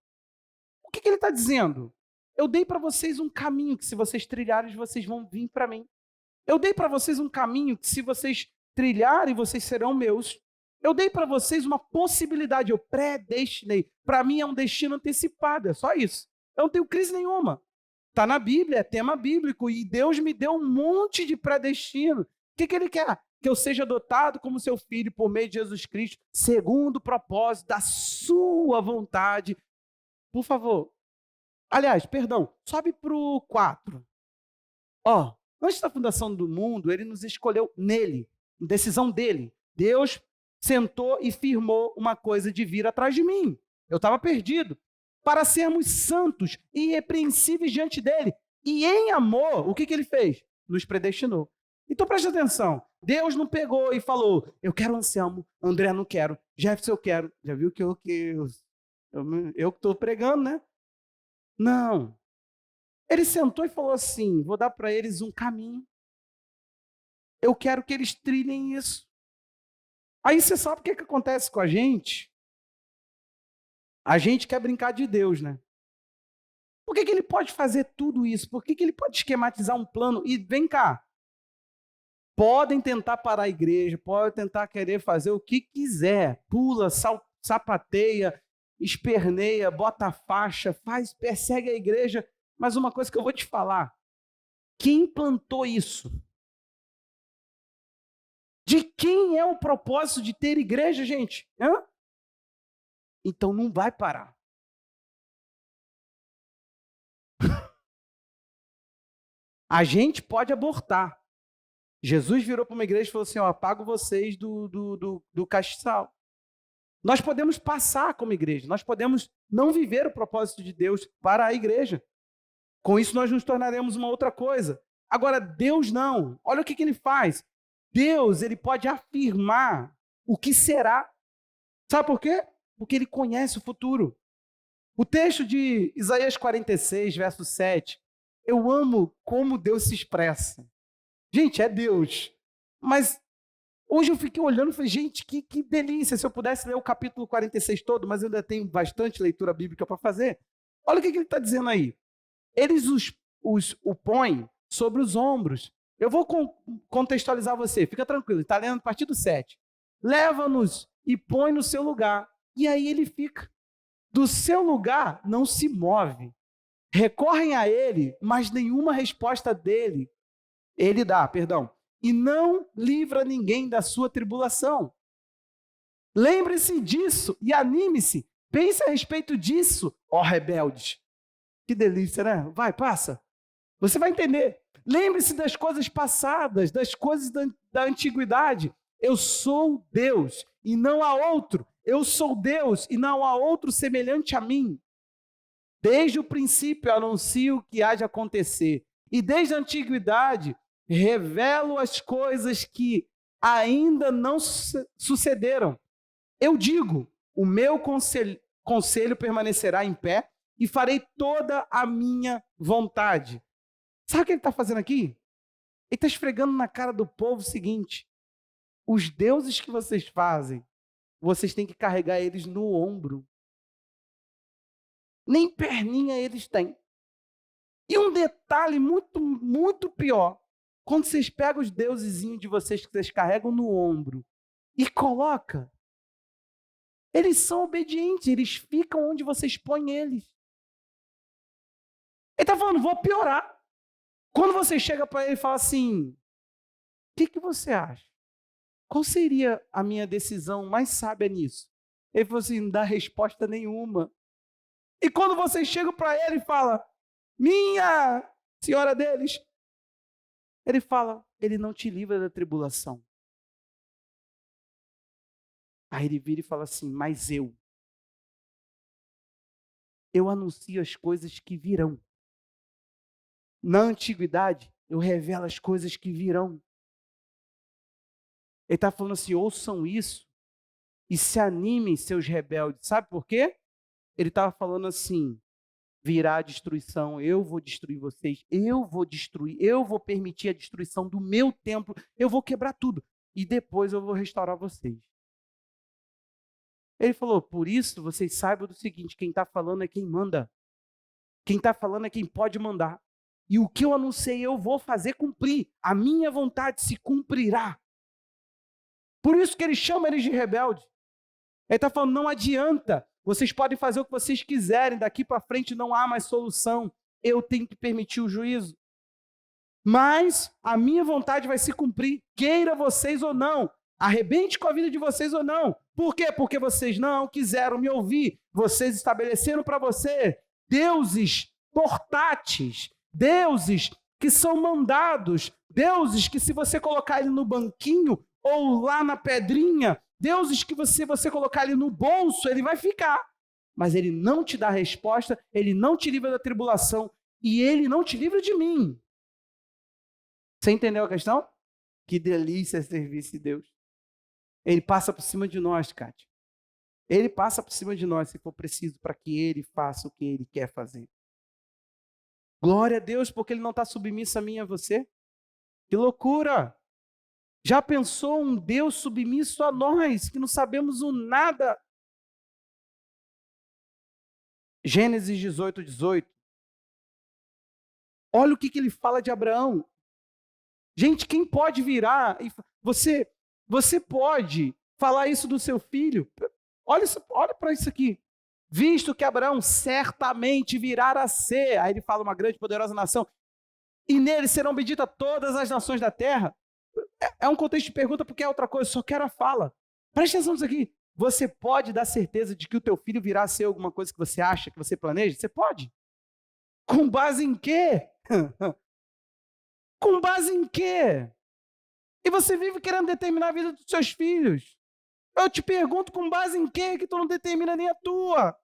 O que ele está dizendo? Eu dei para vocês um caminho que se vocês trilharem, vocês vão vir para mim. Eu dei para vocês um caminho que se vocês trilharem, vocês serão meus. Eu dei para vocês uma possibilidade, eu predestinei. Para mim é um destino antecipado, é só isso. Eu não tenho crise nenhuma. Está na Bíblia, é tema bíblico, e Deus me deu um monte de predestino. O que ele quer? Que eu seja adotado como seu filho por meio de Jesus Cristo, segundo o propósito da sua vontade. Por favor. Aliás, perdão, sobe para o 4. Ó, antes da fundação do mundo, ele nos escolheu nele, decisão dele. Deus sentou e firmou uma coisa de vir atrás de mim. Eu estava perdido. Para sermos santos e irrepreensíveis diante dele. E em amor, o que ele fez? Nos predestinou. Então preste atenção. Deus não pegou e falou, eu quero Anselmo, André não quero, Jefferson eu quero. Já viu que eu que estou pregando, né? Não. Ele sentou e falou assim, vou dar para eles um caminho. Eu quero que eles trilhem isso. Aí você sabe o que acontece com a gente? A gente quer brincar de Deus, né? Por que ele pode fazer tudo isso? Por que ele pode esquematizar um plano? E vem cá, podem tentar parar a igreja, podem tentar querer fazer o que quiser. Pula, sapateia, esperneia, bota faixa, persegue a igreja. Mas uma coisa que eu vou te falar, quem plantou isso? De quem é o propósito de ter igreja, gente? Hã? Então não vai parar. A gente pode abortar. Jesus virou para uma igreja e falou assim, ó, apago vocês do castiçal. Nós podemos passar como igreja, nós podemos não viver o propósito de Deus para a igreja. Com isso nós nos tornaremos uma outra coisa. Agora, Deus não. Olha o que ele faz. Deus, ele pode afirmar o que será. Sabe por quê? Porque ele conhece o futuro. O texto de Isaías 46, verso 7, eu amo como Deus se expressa. Gente, é Deus. Mas hoje eu fiquei olhando e falei, gente, que delícia. Se eu pudesse ler o capítulo 46 todo, mas eu ainda tenho bastante leitura bíblica para fazer. Olha o que ele está dizendo aí. Eles o põem sobre os ombros. Eu vou contextualizar você, fica tranquilo, está lendo a partir do 7. Leva-nos e põe no seu lugar. E aí ele fica. Do seu lugar não se move. Recorrem a ele, mas nenhuma resposta ele dá, perdão. E não livra ninguém da sua tribulação. Lembre-se disso e anime-se. Pense a respeito disso, ó rebeldes. Que delícia, né? Vai, passa. Você vai entender. Lembre-se das coisas passadas, das coisas da antiguidade. Eu sou Deus e não há outro. Eu sou Deus e não há outro semelhante a mim. Desde o princípio anuncio o que há de acontecer. E desde a antiguidade revelo as coisas que ainda não sucederam. Eu digo, o meu conselho permanecerá em pé e farei toda a minha vontade. Sabe o que ele está fazendo aqui? Ele está esfregando na cara do povo o seguinte: os deuses que vocês fazem, vocês têm que carregar eles no ombro. Nem perninha eles têm. E um detalhe muito, muito pior: quando vocês pegam os deusezinhos de vocês que vocês carregam no ombro e colocam, eles são obedientes, eles ficam onde vocês põem eles. Ele está falando, vou piorar. Quando você chega para ele e fala assim, o que você acha? Qual seria a minha decisão mais sábia nisso? Ele falou assim, não dá resposta nenhuma. E quando você chega para ele e fala, minha senhora deles, ele fala, ele não te livra da tribulação. Aí ele vira e fala assim, mas eu anuncio as coisas que virão. Na antiguidade, eu revelo as coisas que virão. Ele está falando assim, ouçam isso e se animem, seus rebeldes. Sabe por quê? Ele estava falando assim, virá a destruição, eu vou destruir vocês, eu vou destruir, eu vou permitir a destruição do meu templo, eu vou quebrar tudo e depois eu vou restaurar vocês. Ele falou, por isso vocês saibam do seguinte, quem está falando é quem manda. Quem está falando é quem pode mandar. E o que eu anunciei eu vou fazer cumprir. A minha vontade se cumprirá. Por isso que ele chama eles de rebeldes. Ele está falando, não adianta. Vocês podem fazer o que vocês quiserem. Daqui para frente não há mais solução. Eu tenho que permitir o juízo. Mas a minha vontade vai se cumprir. Queira vocês ou não. Arrebente com a vida de vocês ou não. Por quê? Porque vocês não quiseram me ouvir. Vocês estabeleceram para você deuses portáteis, deuses que são mandados, deuses que se você colocar ele no banquinho ou lá na pedrinha, deuses que se você colocar ele no bolso, ele vai ficar. Mas ele não te dá resposta, ele não te livra da tribulação e ele não te livra de mim. Você entendeu a questão? Que delícia servir esse Deus. Ele passa por cima de nós, Kátia. Ele passa por cima de nós, se for preciso, para que ele faça o que ele quer fazer. Glória a Deus, porque ele não está submisso a mim e a você. Que loucura! Já pensou um Deus submisso a nós, que não sabemos o nada? Gênesis 18, 18. Olha o que ele fala de Abraão. Gente, quem pode virar? Você pode falar isso do seu filho? Olha para isso aqui. Visto que Abraão certamente virá a ser, aí ele fala uma grande e poderosa nação, e nele serão benditas todas as nações da terra. É um contexto de pergunta porque é outra coisa, só quero a fala. Preste atenção nisso aqui. Você pode dar certeza de que o teu filho virá a ser alguma coisa que você acha, que você planeja? Você pode. Com base em quê? Com base em quê? E você vive querendo determinar a vida dos seus filhos. Eu te pergunto, com base em quê que tu não determina nem a tua?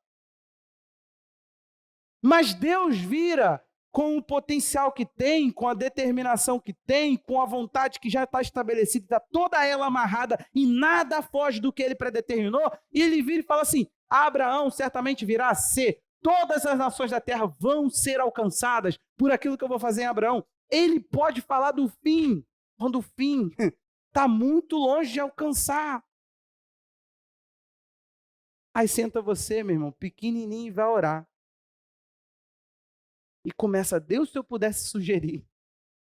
Mas Deus vira com o potencial que tem, com a determinação que tem, com a vontade que já está estabelecida, está toda ela amarrada e nada foge do que ele predeterminou, e ele vira e fala assim, Abraão certamente virá a ser todas as nações da terra vão ser alcançadas por aquilo que eu vou fazer em Abraão. Ele pode falar do fim, quando o fim está muito longe de alcançar. Aí senta você, meu irmão, pequenininho, e vai orar. E começa, Deus, se eu pudesse sugerir.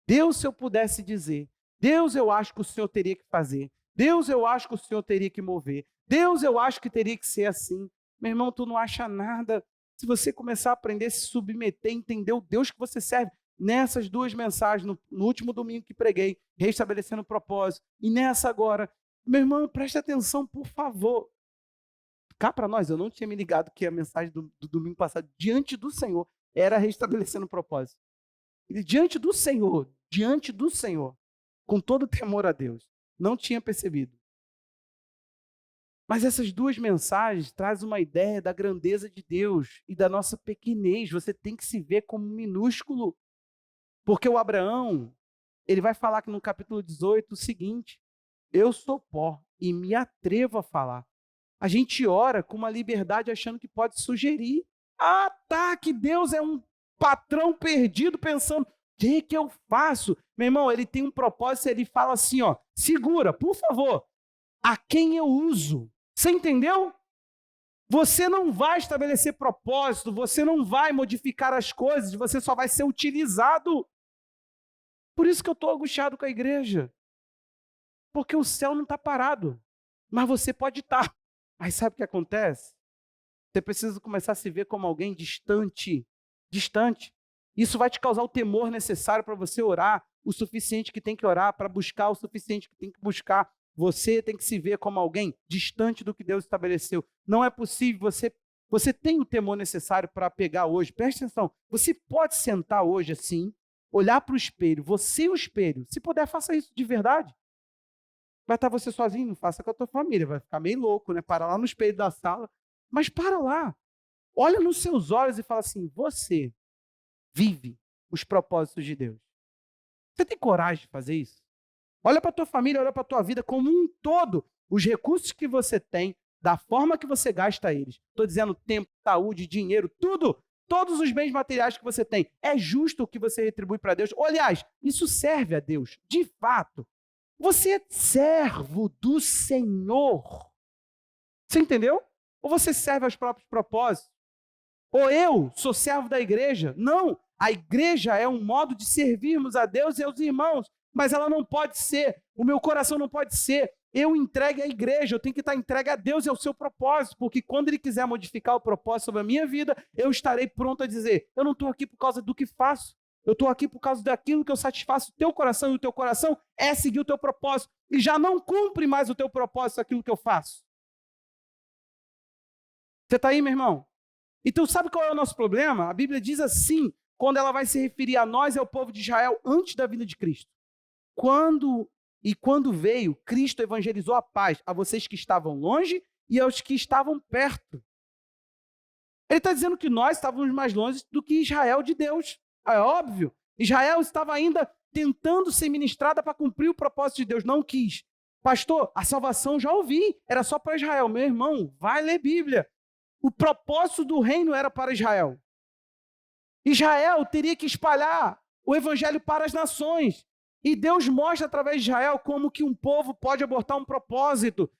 Deus, se eu pudesse dizer. Deus, eu acho que o Senhor teria que fazer. Deus, eu acho que o Senhor teria que mover. Deus, eu acho que teria que ser assim. Meu irmão, tu não acha nada. Se você começar a aprender a se submeter, entender o Deus que você serve, nessas duas mensagens, no último domingo que preguei, restabelecendo o propósito, e nessa agora, meu irmão, preste atenção, por favor. Cá para nós, eu não tinha me ligado que a mensagem do domingo passado, diante do Senhor, era restabelecendo o propósito. E diante do Senhor, com todo temor a Deus, não tinha percebido. Mas essas duas mensagens trazem uma ideia da grandeza de Deus e da nossa pequenez. Você tem que se ver como minúsculo. Porque o Abraão, ele vai falar aqui no capítulo 18 o seguinte: eu sou pó e me atrevo a falar. A gente ora com uma liberdade achando que pode sugerir. Ah, tá, que Deus é um patrão perdido pensando, o que eu faço? Meu irmão, ele tem um propósito, ele fala assim, ó, segura, por favor, a quem eu uso? Você entendeu? Você não vai estabelecer propósito, você não vai modificar as coisas, você só vai ser utilizado. Por isso que eu estou angustiado com a igreja. Porque o céu não está parado, mas você pode estar. Aí sabe o que acontece? Você precisa começar a se ver como alguém distante. Distante. Isso vai te causar o temor necessário para você orar, o suficiente que tem que orar, para buscar o suficiente que tem que buscar. Você tem que se ver como alguém distante do que Deus estabeleceu. Não é possível, você tem o temor necessário para pegar hoje. Preste atenção, você pode sentar hoje assim, olhar para o espelho, você e o espelho. Se puder, faça isso de verdade. Vai estar você sozinho, não faça com a tua família, vai ficar meio louco, né? Para lá no espelho da sala, mas para lá. Olha nos seus olhos e fala assim, você vive os propósitos de Deus. Você tem coragem de fazer isso? Olha para a tua família, olha para a tua vida como um todo. Os recursos que você tem, da forma que você gasta eles. Estou dizendo tempo, saúde, dinheiro, tudo. Todos os bens materiais que você tem. É justo o que você retribui para Deus? Ou, aliás, isso serve a Deus, de fato. Você é servo do Senhor. Você entendeu? Ou você serve aos próprios propósitos? Ou eu sou servo da igreja? Não, a igreja é um modo de servirmos a Deus e aos irmãos, mas ela não pode ser, o meu coração não pode ser, eu entregue à igreja, eu tenho que estar entregue a Deus e ao seu propósito, porque quando Ele quiser modificar o propósito sobre a minha vida, eu estarei pronto a dizer, eu não estou aqui por causa do que faço, eu estou aqui por causa daquilo que eu satisfaço o teu coração, e o teu coração é seguir o teu propósito, e já não cumpre mais o teu propósito aquilo que eu faço. Você está aí, meu irmão? Então, sabe qual é o nosso problema? A Bíblia diz assim, quando ela vai se referir a nós, é o povo de Israel, antes da vinda de Cristo. Quando veio, Cristo evangelizou a paz a vocês que estavam longe e aos que estavam perto. Ele está dizendo que nós estávamos mais longe do que Israel de Deus. É óbvio. Israel estava ainda tentando ser ministrada para cumprir o propósito de Deus. Não quis. Pastor, a salvação já ouvi. Era só para Israel. Meu irmão, vai ler Bíblia. O propósito do reino era para Israel. Israel teria que espalhar o evangelho para as nações. E Deus mostra através de Israel como que um povo pode abortar um propósito.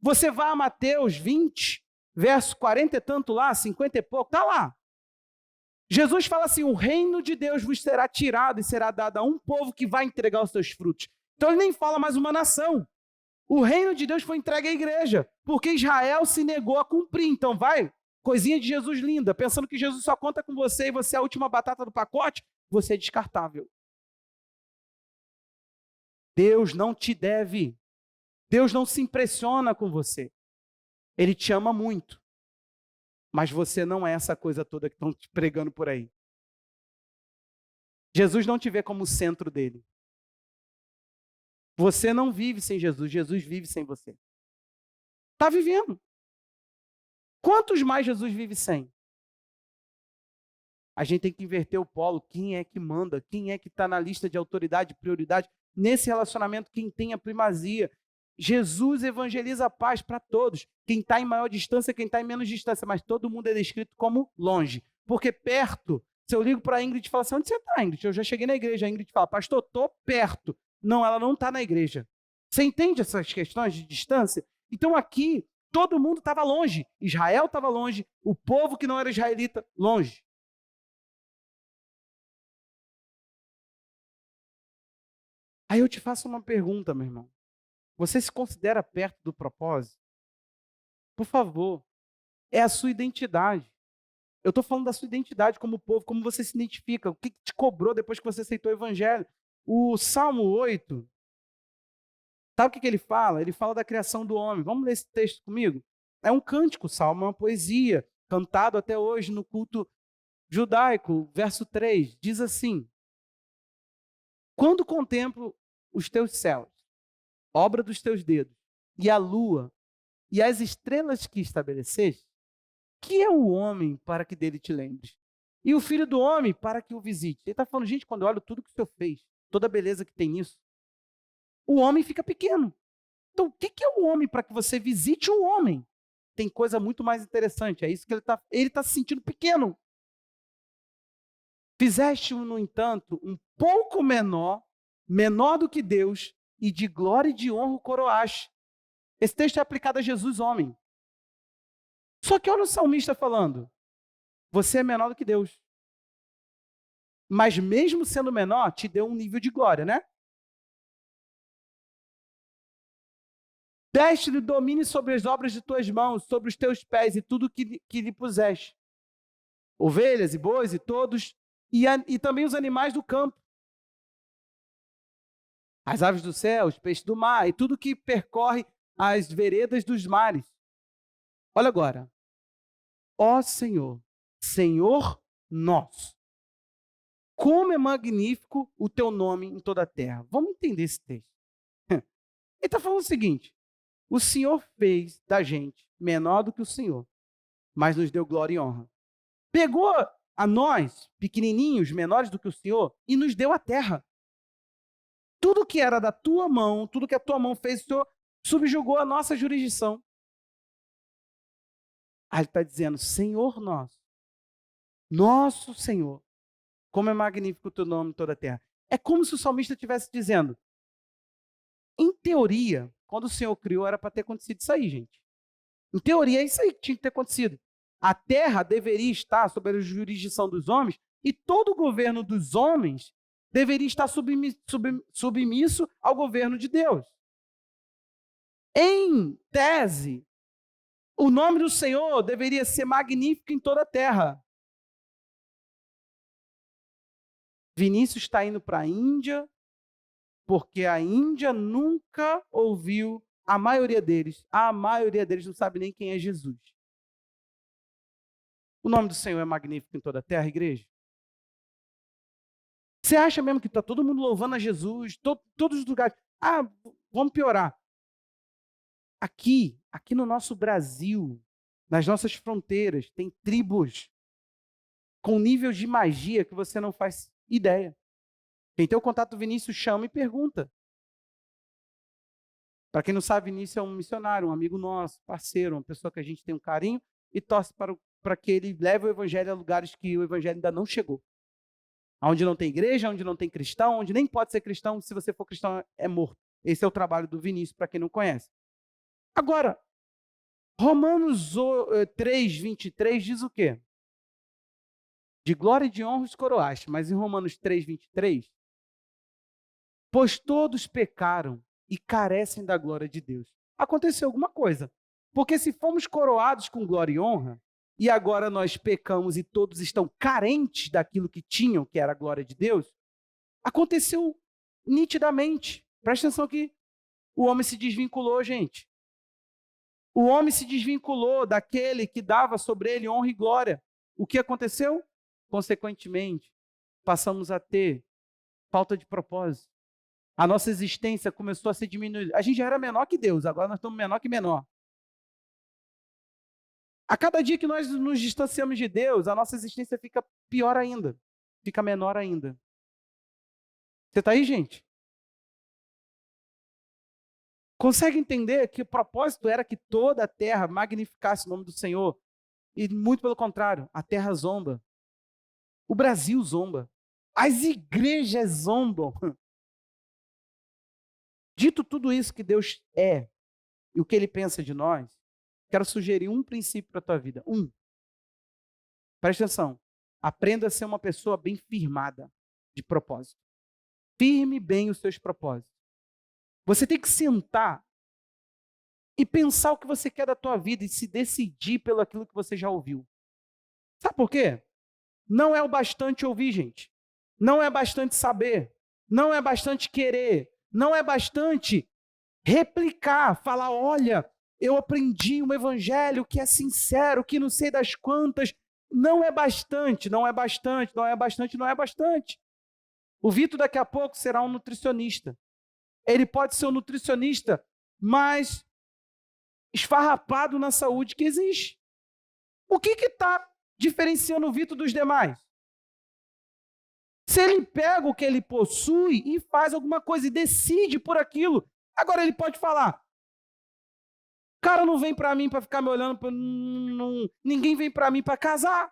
Você vai a Mateus 20, verso 40 e tanto lá, 50 e pouco, está lá. Jesus fala assim, o reino de Deus vos será tirado e será dado a um povo que vai entregar os seus frutos. Então ele nem fala mais uma nação. O reino de Deus foi entregue à igreja, porque Israel se negou a cumprir. Então vai, coisinha de Jesus linda, pensando que Jesus só conta com você e você é a última batata do pacote, você é descartável. Deus não te deve. Deus não se impressiona com você. Ele te ama muito. Mas você não é essa coisa toda que estão te pregando por aí. Jesus não te vê como o centro dele. Você não vive sem Jesus, Jesus vive sem você. Está vivendo. Quantos mais Jesus vive sem? A gente tem que inverter o polo. Quem é que manda? Quem é que está na lista de autoridade, prioridade? Nesse relacionamento, quem tem a primazia? Jesus evangeliza a paz para todos. Quem está em maior distância, quem está em menos distância, mas todo mundo é descrito como longe. Porque perto, se eu ligo para a Ingrid e falo assim, onde você está, Ingrid? Eu já cheguei na igreja. A Ingrid fala, pastor, estou perto. Não, ela não está na igreja. Você entende essas questões de distância? Então aqui, todo mundo estava longe. Israel estava longe, o povo que não era israelita, longe. Aí eu te faço uma pergunta, meu irmão. Você se considera perto do propósito? Por favor, é a sua identidade. Eu estou falando da sua identidade como povo, como você se identifica, o que te cobrou depois que você aceitou o evangelho. O Salmo 8, sabe o que ele fala? Ele fala da criação do homem. Vamos ler esse texto comigo? É um cântico, o Salmo é uma poesia, cantado até hoje no culto judaico. Verso 3, diz assim: quando contemplo os teus céus, obra dos teus dedos, e a lua, e as estrelas que estabeleceste, que é o homem para que dele te lembres? E o filho do homem para que o visite? Ele está falando, gente, quando eu olho tudo que o Senhor fez, toda a beleza que tem nisso, o homem fica pequeno. Então, o que é o homem para que você visite o homem? Tem coisa muito mais interessante, é isso que ele tá se sentindo pequeno. Fizeste-o, no entanto, um pouco menor, menor do que Deus, e de glória e de honra o coroaste. Esse texto é aplicado a Jesus, homem. Só que olha o salmista falando, você é menor do que Deus. Mas mesmo sendo menor, te deu um nível de glória, né? Deste-lhe domínio sobre as obras de tuas mãos, sobre os teus pés e tudo que lhe puseste. Ovelhas e bois e todos, e também os animais do campo. As aves do céu, os peixes do mar e tudo que percorre as veredas dos mares. Olha agora. Ó Senhor, Senhor nosso, como é magnífico o teu nome em toda a terra. Vamos entender esse texto. Ele está falando o seguinte, o Senhor fez da gente menor do que o Senhor, mas nos deu glória e honra. Pegou a nós, pequenininhos, menores do que o Senhor, e nos deu a terra. Tudo que era da tua mão, tudo que a tua mão fez, o Senhor subjugou a nossa jurisdição. Aí ele está dizendo, Senhor nosso, nosso Senhor, como é magnífico o teu nome em toda a terra. É como se o salmista estivesse dizendo, em teoria, quando o Senhor criou, era para ter acontecido isso aí, gente. Em teoria, é isso aí que tinha que ter acontecido. A terra deveria estar sob a jurisdição dos homens e todo o governo dos homens deveria estar submisso ao governo de Deus. Em tese, o nome do Senhor deveria ser magnífico em toda a terra. Vinícius está indo para a Índia, porque a Índia nunca ouviu, a maioria deles não sabe nem quem é Jesus. O nome do Senhor é magnífico em toda a terra, igreja? Você acha mesmo que está todo mundo louvando a Jesus, todos os lugares? Ah, vamos piorar. Aqui no nosso Brasil, nas nossas fronteiras, tem tribos com níveis de magia que você não faz ideia. Quem tem o contato do Vinícius, chama e pergunta. Para quem não sabe, Vinícius é um missionário, um amigo nosso, parceiro, uma pessoa que a gente tem um carinho e torce para que ele leve o evangelho a lugares que o evangelho ainda não chegou. Onde não tem igreja, onde não tem cristão, onde nem pode ser cristão, se você for cristão, é morto. Esse é o trabalho do Vinícius, para quem não conhece. Agora, Romanos 3, 23 diz o quê? De glória e de honra os coroaste, mas em Romanos 3, 23, pois todos pecaram e carecem da glória de Deus. Aconteceu alguma coisa. Porque se fomos coroados com glória e honra, e agora nós pecamos e todos estão carentes daquilo que tinham, que era a glória de Deus, aconteceu nitidamente. Presta atenção aqui. O homem se desvinculou, gente. O homem se desvinculou daquele que dava sobre ele honra e glória. O que aconteceu? Consequentemente, passamos a ter falta de propósito. A nossa existência começou a ser diminuída. A gente já era menor que Deus, agora nós estamos menor que menor. A cada dia que nós nos distanciamos de Deus, a nossa existência fica pior ainda, fica menor ainda. Você está aí, gente? Consegue entender que o propósito era que toda a terra magnificasse o nome do Senhor? E muito pelo contrário, a terra zomba. O Brasil zomba. As igrejas zombam. Dito tudo isso que Deus é e o que Ele pensa de nós, quero sugerir um princípio para a tua vida. Presta atenção. Aprenda a ser uma pessoa bem firmada de propósito. Firme bem os seus propósitos. Você tem que sentar e pensar o que você quer da tua vida e se decidir pelo aquilo que você já ouviu. Sabe por quê? Não é o bastante ouvir, gente. Não é bastante saber. Não é bastante querer. Não é bastante replicar, falar, olha, eu aprendi um evangelho que é sincero, que não sei das quantas. Não é bastante, não é bastante, não é bastante, não é bastante. O Vitor daqui a pouco será um nutricionista. Ele pode ser um nutricionista mais esfarrapado na saúde que existe. O que está diferenciando o Vitor dos demais? Se ele pega o que ele possui e faz alguma coisa e decide por aquilo, agora ele pode falar, o cara não vem para mim para ficar me olhando, ninguém vem para mim para casar.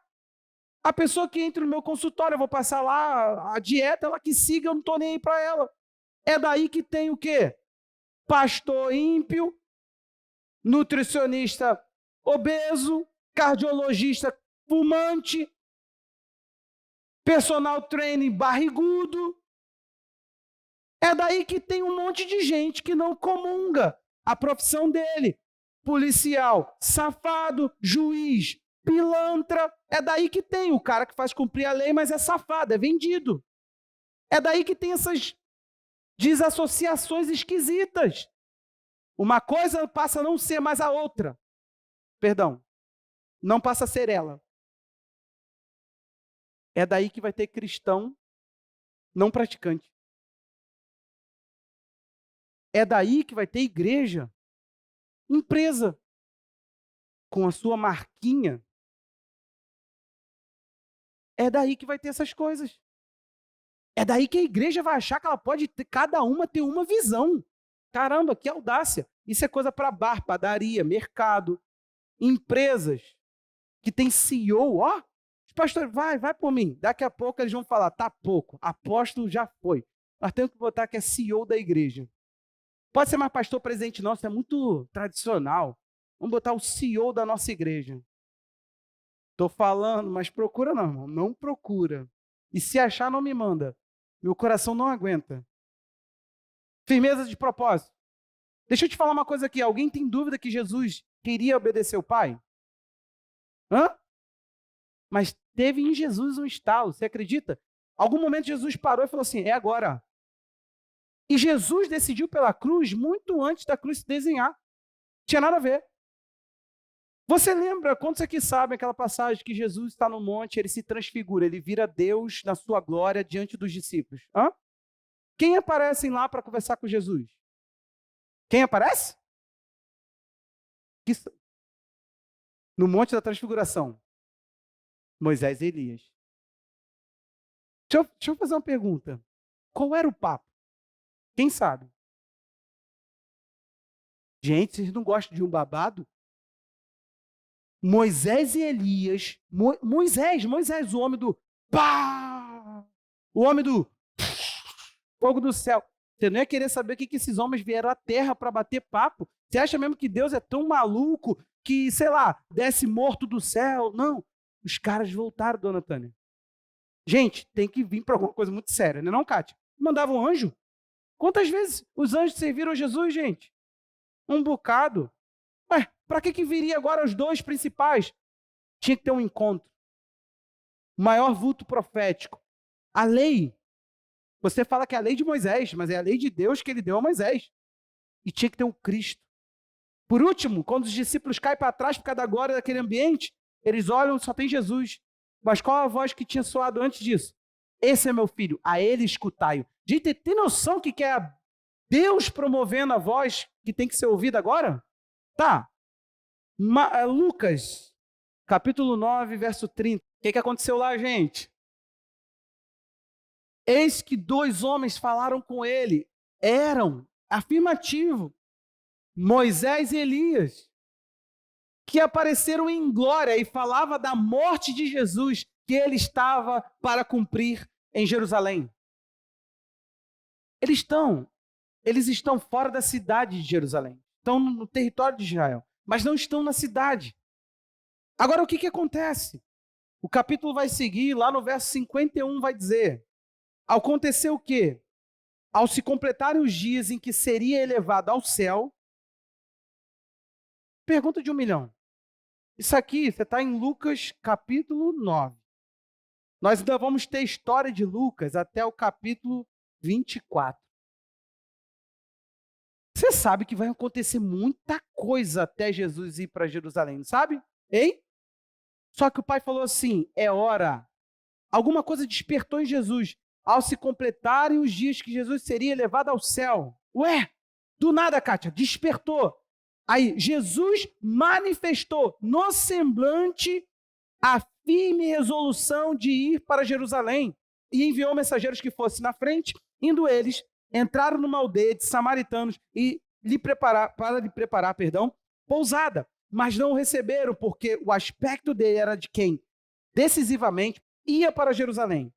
A pessoa que entra no meu consultório, eu vou passar lá a dieta, ela que siga, eu não estou nem aí para ela. É daí que tem o quê? Pastor ímpio, nutricionista obeso, cardiologista fumante, personal trainer barrigudo. É daí que tem um monte de gente que não comunga a profissão dele. Policial, safado, juiz, pilantra. É daí que tem o cara que faz cumprir a lei, mas é safado, é vendido. É daí que tem essas desassociações esquisitas. Uma coisa passa a não ser mais a outra. Perdão, não passa a ser ela. É daí que vai ter cristão não praticante. É daí que vai ter igreja, empresa, com a sua marquinha. É daí que vai ter essas coisas. É daí que a igreja vai achar que ela pode ter, cada uma ter uma visão. Caramba, que audácia. Isso é coisa para bar, padaria, mercado, empresas que tem CEO, ó. Os pastores, vai por mim. Daqui a pouco eles vão falar, tá pouco, apóstolo já foi. Nós temos que botar que é CEO da igreja. Pode ser mais pastor presidente não, isso é muito tradicional. Vamos botar o CEO da nossa igreja. Estou falando, mas procura não, irmão. Não procura. E se achar, não me manda. Meu coração não aguenta. Firmeza de propósito. Deixa eu te falar uma coisa aqui. Alguém tem dúvida que Jesus queria obedecer o Pai? Hã? Mas teve em Jesus um estalo, você acredita? Algum momento Jesus parou e falou assim, é agora. E Jesus decidiu pela cruz muito antes da cruz se desenhar. Tinha nada a ver. Você lembra, quantos aqui sabem aquela passagem que Jesus está no monte, ele se transfigura, ele vira Deus na sua glória diante dos discípulos? Hã? Quem aparecem lá para conversar com Jesus? Quem aparece? No monte da transfiguração. Moisés e Elias. Deixa eu fazer uma pergunta. Qual era o papo? Quem sabe? Gente, vocês não gostam de um babado? Moisés e Elias. Moisés, o homem do pá! O homem do fogo do céu. Você não ia querer saber o que esses homens vieram à terra para bater papo? Você acha mesmo que Deus é tão maluco que, sei lá, desce morto do céu? Não. Os caras voltaram, dona Tânia. Gente, tem que vir para alguma coisa muito séria, não é não, Kátia? Mandavam um anjo. Quantas vezes os anjos serviram a Jesus, gente? Um bocado. Ué, para que viria agora os dois principais? Tinha que ter um encontro. O maior vulto profético. A lei. Você fala que é a lei de Moisés, mas é a lei de Deus que ele deu a Moisés. E tinha que ter um Cristo. Por último, quando os discípulos caem para trás por causa da glória daquele ambiente, eles olham, só tem Jesus. Mas qual a voz que tinha soado antes disso? Esse é meu filho, a ele escutai-o. Gente, tem noção que é Deus promovendo a voz que tem que ser ouvida agora? Tá. Lucas, capítulo 9, verso 30. O que aconteceu lá, gente? Eis que dois homens falaram com ele. Eram, afirmativo. Moisés e Elias, que apareceram em glória e falava da morte de Jesus que ele estava para cumprir em Jerusalém. Eles estão fora da cidade de Jerusalém, estão no território de Israel, mas não estão na cidade. Agora, o que acontece? O capítulo vai seguir, lá no verso 51 vai dizer: aconteceu o quê? Ao se completarem os dias em que seria elevado ao céu, pergunta de 1 milhão. Isso aqui, você está em Lucas capítulo 9. Nós ainda vamos ter história de Lucas até o capítulo 24. Você sabe que vai acontecer muita coisa até Jesus ir para Jerusalém, não sabe? Hein? Só que o pai falou assim, é hora. Alguma coisa despertou em Jesus, ao se completarem os dias que Jesus seria levado ao céu. Ué, do nada, Kátia, despertou. Aí, Jesus manifestou no semblante a firme resolução de ir para Jerusalém e enviou mensageiros que fossem na frente, indo eles, entraram numa aldeia de samaritanos e lhe preparar pousada, mas não o receberam, porque o aspecto dele era de quem decisivamente ia para Jerusalém.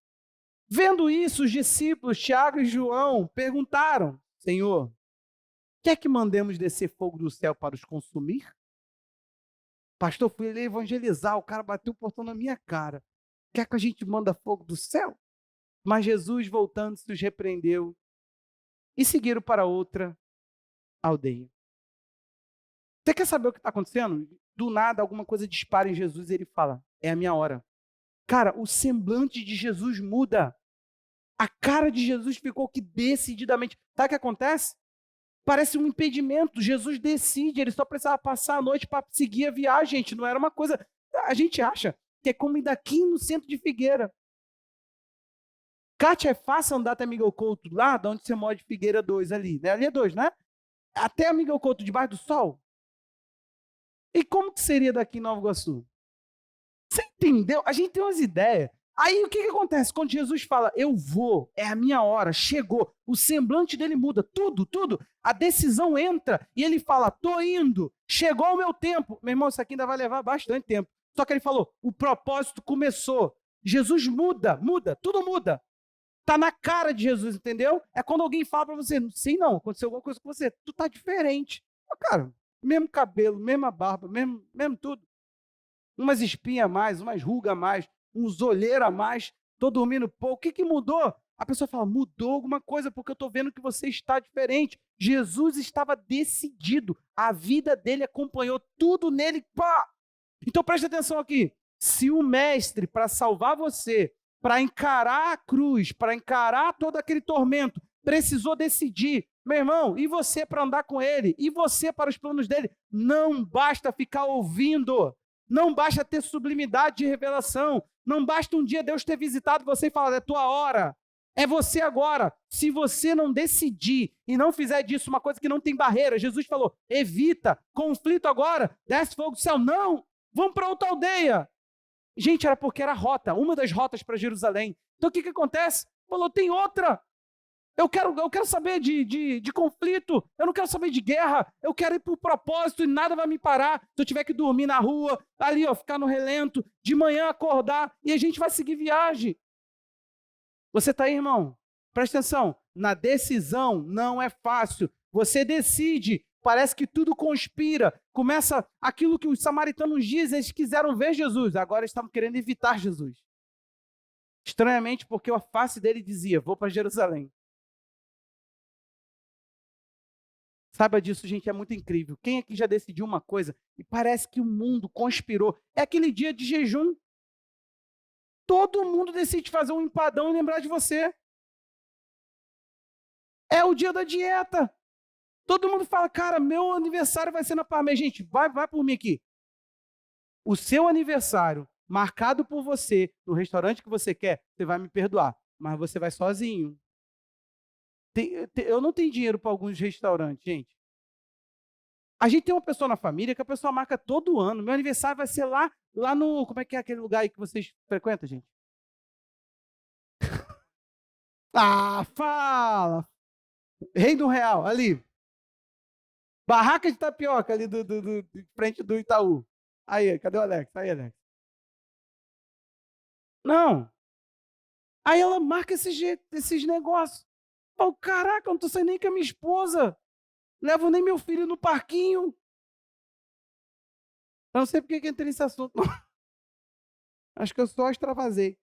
Vendo isso, os discípulos Tiago e João perguntaram: Senhor, quer que mandemos descer fogo do céu para os consumir? Pastor, fui ali evangelizar, o cara bateu o portão na minha cara. Quer que a gente manda fogo do céu? Mas Jesus, voltando-se, os repreendeu e seguiram para outra aldeia. Você quer saber o que está acontecendo? Do nada, alguma coisa dispara em Jesus e ele fala, é a minha hora. Cara, o semblante de Jesus muda. A cara de Jesus ficou que decididamente... Sabe o que acontece? Parece um impedimento. Jesus decide, ele só precisava passar a noite para seguir a viagem, gente. Não era uma coisa... A gente acha que é como ir daqui no centro de Figueira. Kátia, é fácil andar até Miguel Couto, lá de onde você mora de Figueira 2 ali, né? Ali é 2, né? Até Miguel Couto, debaixo do sol. E como que seria daqui em Nova Iguaçu? Você entendeu? A gente tem umas ideias. Aí o que acontece? Quando Jesus fala, eu vou, é a minha hora, chegou, o semblante dele muda, tudo. A decisão entra e ele fala, tô indo, chegou o meu tempo. Meu irmão, isso aqui ainda vai levar bastante tempo. Só que ele falou, o propósito começou. Jesus muda, tudo muda. Tá na cara de Jesus, entendeu? É quando alguém fala para você, não sei não, aconteceu alguma coisa com você, tu tá diferente. Cara, mesmo cabelo, mesma barba, mesmo tudo. Umas espinhas a mais, umas rugas a mais, uns olheiros a mais, tô dormindo pouco. O que mudou? A pessoa fala, mudou alguma coisa, porque eu tô vendo que você está diferente. Jesus estava decidido, a vida dele acompanhou tudo nele. Pá! Então preste atenção aqui. Se o mestre, para salvar você, para encarar a cruz, para encarar todo aquele tormento, precisou decidir, meu irmão, e você para andar com ele, e você para os planos dele, não basta ficar ouvindo, não basta ter sublimidade de revelação, não basta um dia Deus ter visitado você e falar, é tua hora, é você agora. Se você não decidir e não fizer disso uma coisa que não tem barreira, Jesus falou, evita, conflito agora, desce fogo do céu, não, vamos para outra aldeia. Gente, era porque era a rota, uma das rotas para Jerusalém. Então o que acontece? Falou, tem outra. Eu quero saber de conflito, eu não quero saber de guerra, eu quero ir para o propósito e nada vai me parar. Se eu tiver que dormir na rua, ali, ó, ficar no relento, de manhã acordar e a gente vai seguir viagem. Você está aí, irmão? Presta atenção, na decisão não é fácil. Você decide, parece que tudo conspira. Começa aquilo que os samaritanos dizem, eles quiseram ver Jesus, agora eles estavam querendo evitar Jesus. Estranhamente, porque a face dele dizia, vou para Jerusalém. Saiba disso, gente, é muito incrível. Quem aqui já decidiu uma coisa e parece que o mundo conspirou? É aquele dia de jejum. Todo mundo decide fazer um empadão e lembrar de você. É o dia da dieta. Todo mundo fala, cara, meu aniversário vai ser na Parmê. Gente, vai por mim aqui. O seu aniversário, marcado por você, no restaurante que você quer, você vai me perdoar. Mas você vai sozinho. Eu não tenho dinheiro para alguns restaurantes, gente. A gente tem uma pessoa na família que a pessoa marca todo ano. Meu aniversário vai ser lá no... Como é que é aquele lugar aí que vocês frequentam, gente? Ah, fala! Rei do Real, ali. Barraca de tapioca ali de frente do Itaú. Aí, cadê o Alex? Aí, Alex. Não. Aí ela marca esses negócios. Oh, caraca, eu não tô saindo nem com a minha esposa. Levo nem meu filho no parquinho. Eu não sei porque que entrei nesse assunto. Não. Acho que eu só extravasei.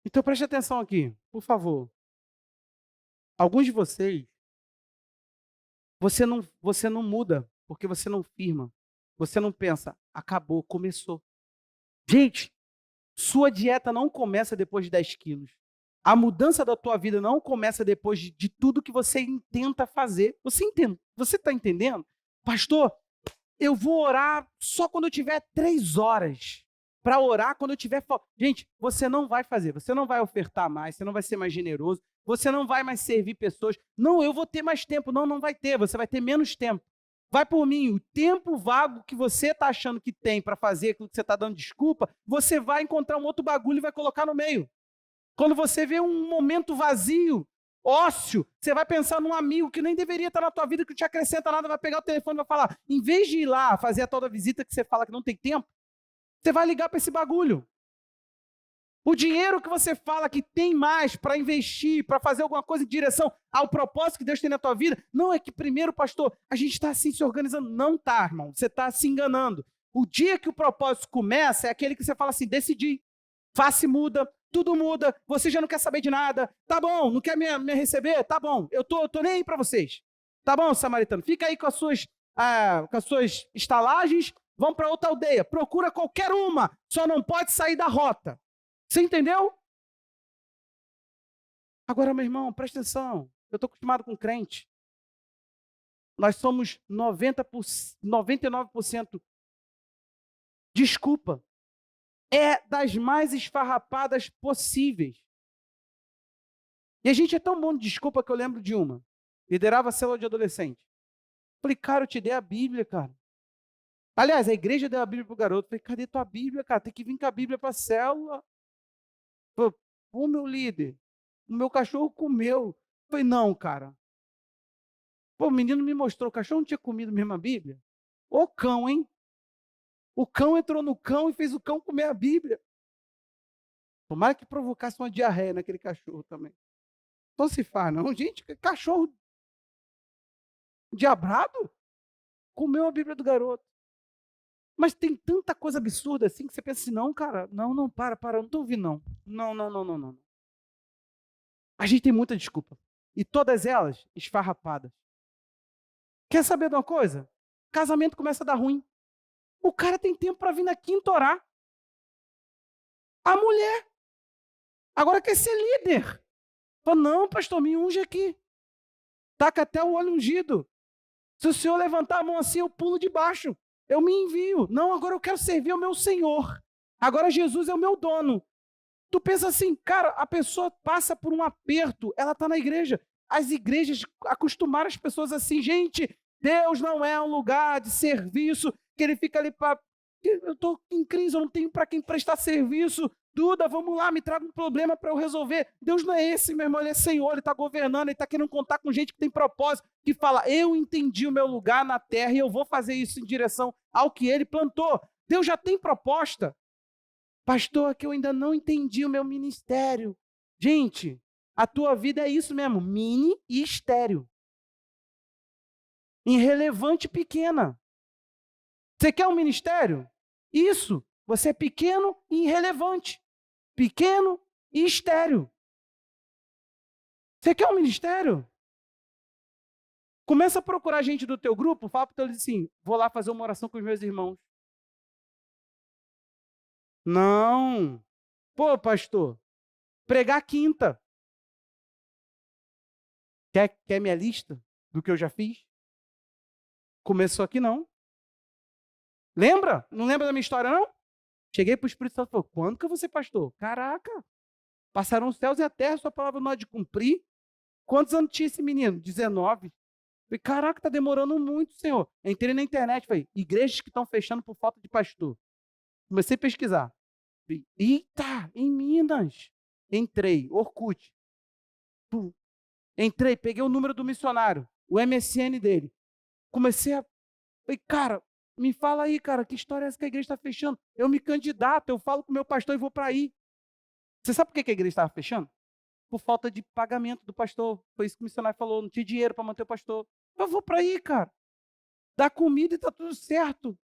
Então preste atenção aqui, por favor. Alguns de vocês, você não muda porque você não firma. Você não pensa, acabou, começou. Gente, sua dieta não começa depois de 10 quilos. A mudança da tua vida não começa depois de tudo que você intenta fazer. Você entende? Você está entendendo? Pastor, eu vou orar só quando eu tiver 3 horas. Para orar quando eu tiver... Gente, você não vai fazer. Você não vai ofertar mais. Você não vai ser mais generoso. Você não vai mais servir pessoas. Não, eu vou ter mais tempo. Não, não vai ter. Você vai ter menos tempo. Vai por mim. O tempo vago que você está achando que tem para fazer aquilo que você está dando desculpa, você vai encontrar um outro bagulho e vai colocar no meio. Quando você vê um momento vazio, ócio, você vai pensar num amigo que nem deveria estar na tua vida, que não te acrescenta nada, vai pegar o telefone e vai falar, em vez de ir lá fazer a tal da visita que você fala que não tem tempo, você vai ligar para esse bagulho. O dinheiro que você fala que tem mais para investir, para fazer alguma coisa em direção ao propósito que Deus tem na tua vida, não é que primeiro, pastor, a gente está assim se organizando. Não está, irmão. Você está se enganando. O dia que o propósito começa é aquele que você fala assim, decidi, face muda, tudo muda, você já não quer saber de nada. Tá bom, não quer me receber? Tá bom, eu tô nem aí para vocês. Tá bom, samaritano, fica aí com as suas estalagens, vão para outra aldeia, procura qualquer uma, só não pode sair da rota. Você entendeu? Agora, meu irmão, presta atenção. Eu estou acostumado com crente. Nós somos 99% desculpa. É das mais esfarrapadas possíveis. E a gente é tão bom de desculpa que eu lembro de uma. Liderava a célula de adolescente. Falei, cara, eu te dei a Bíblia, cara. Aliás, a igreja deu a Bíblia pro garoto. Falei, cadê tua Bíblia, cara? Tem que vir com a Bíblia para a célula. Falei, pô, meu líder, o meu cachorro comeu. Falei, não, cara. Pô, o menino me mostrou, o cachorro não tinha comido mesmo a Bíblia? Ô cão, hein? O cão entrou no cão e fez o cão comer a Bíblia. Tomara que provocasse uma diarreia naquele cachorro também. Não se faz, não. Gente, cachorro diabrado comeu a Bíblia do garoto. Mas tem tanta coisa absurda assim que você pensa assim, não, cara, não, para, não estou ouvindo, não. Não. A gente tem muita desculpa. E todas elas esfarrapadas. Quer saber de uma coisa? Casamento começa a dar ruim. O cara tem tempo para vir na quinta orar. A mulher agora quer ser líder. Fala, não, pastor, me unge aqui. Taca até o óleo ungido. Se o senhor levantar a mão assim, eu pulo de baixo. Eu me envio. Não, agora eu quero servir ao meu Senhor. Agora Jesus é o meu dono. Tu pensa assim, cara, a pessoa passa por um aperto, ela está na igreja. As igrejas acostumaram as pessoas assim, gente, Deus não é um lugar de serviço, que ele fica ali para... Eu estou em crise, eu não tenho para quem prestar serviço. Duda, vamos lá, me traga um problema para eu resolver. Deus não é esse, meu irmão, ele é Senhor, ele está governando, ele está querendo contar com gente que tem propósito, que fala, eu entendi o meu lugar na terra e eu vou fazer isso em direção ao que ele plantou. Deus já tem proposta. Pastor, que eu ainda não entendi o meu ministério. Gente, a tua vida é isso mesmo, mini e estéreo. Irrelevante e pequena. Você quer um ministério? Isso, você é pequeno e irrelevante. Pequeno e estéreo. Você quer um ministério? Começa a procurar gente do teu grupo, fala para o teu assim, vou lá fazer uma oração com os meus irmãos. Não. Pô, pastor, pregar quinta. Quer minha lista do que eu já fiz? Começou aqui não. Lembra? Não lembra da minha história, não? Cheguei para o Espírito Santo e falei, quando que eu vou ser pastor? Caraca, passaram os céus e a terra, sua palavra não há de cumprir. Quantos anos tinha esse menino? 19. Falei, caraca, está demorando muito, Senhor. Entrei na internet, falei, igrejas que estão fechando por falta de pastor. Comecei a pesquisar. Falei, eita, em Minas. Entrei, Orkut. Pum. Entrei, peguei o número do missionário, o MSN dele. comecei a... Falei, cara, me fala aí, cara, que história é essa que a igreja está fechando? Eu me candidato, eu falo com o meu pastor e vou para aí. Você sabe por que a igreja estava fechando? Por falta de pagamento do pastor. Foi isso que o missionário falou, não tinha dinheiro para manter o pastor. Eu vou para aí, cara. Dá comida e tá tudo certo.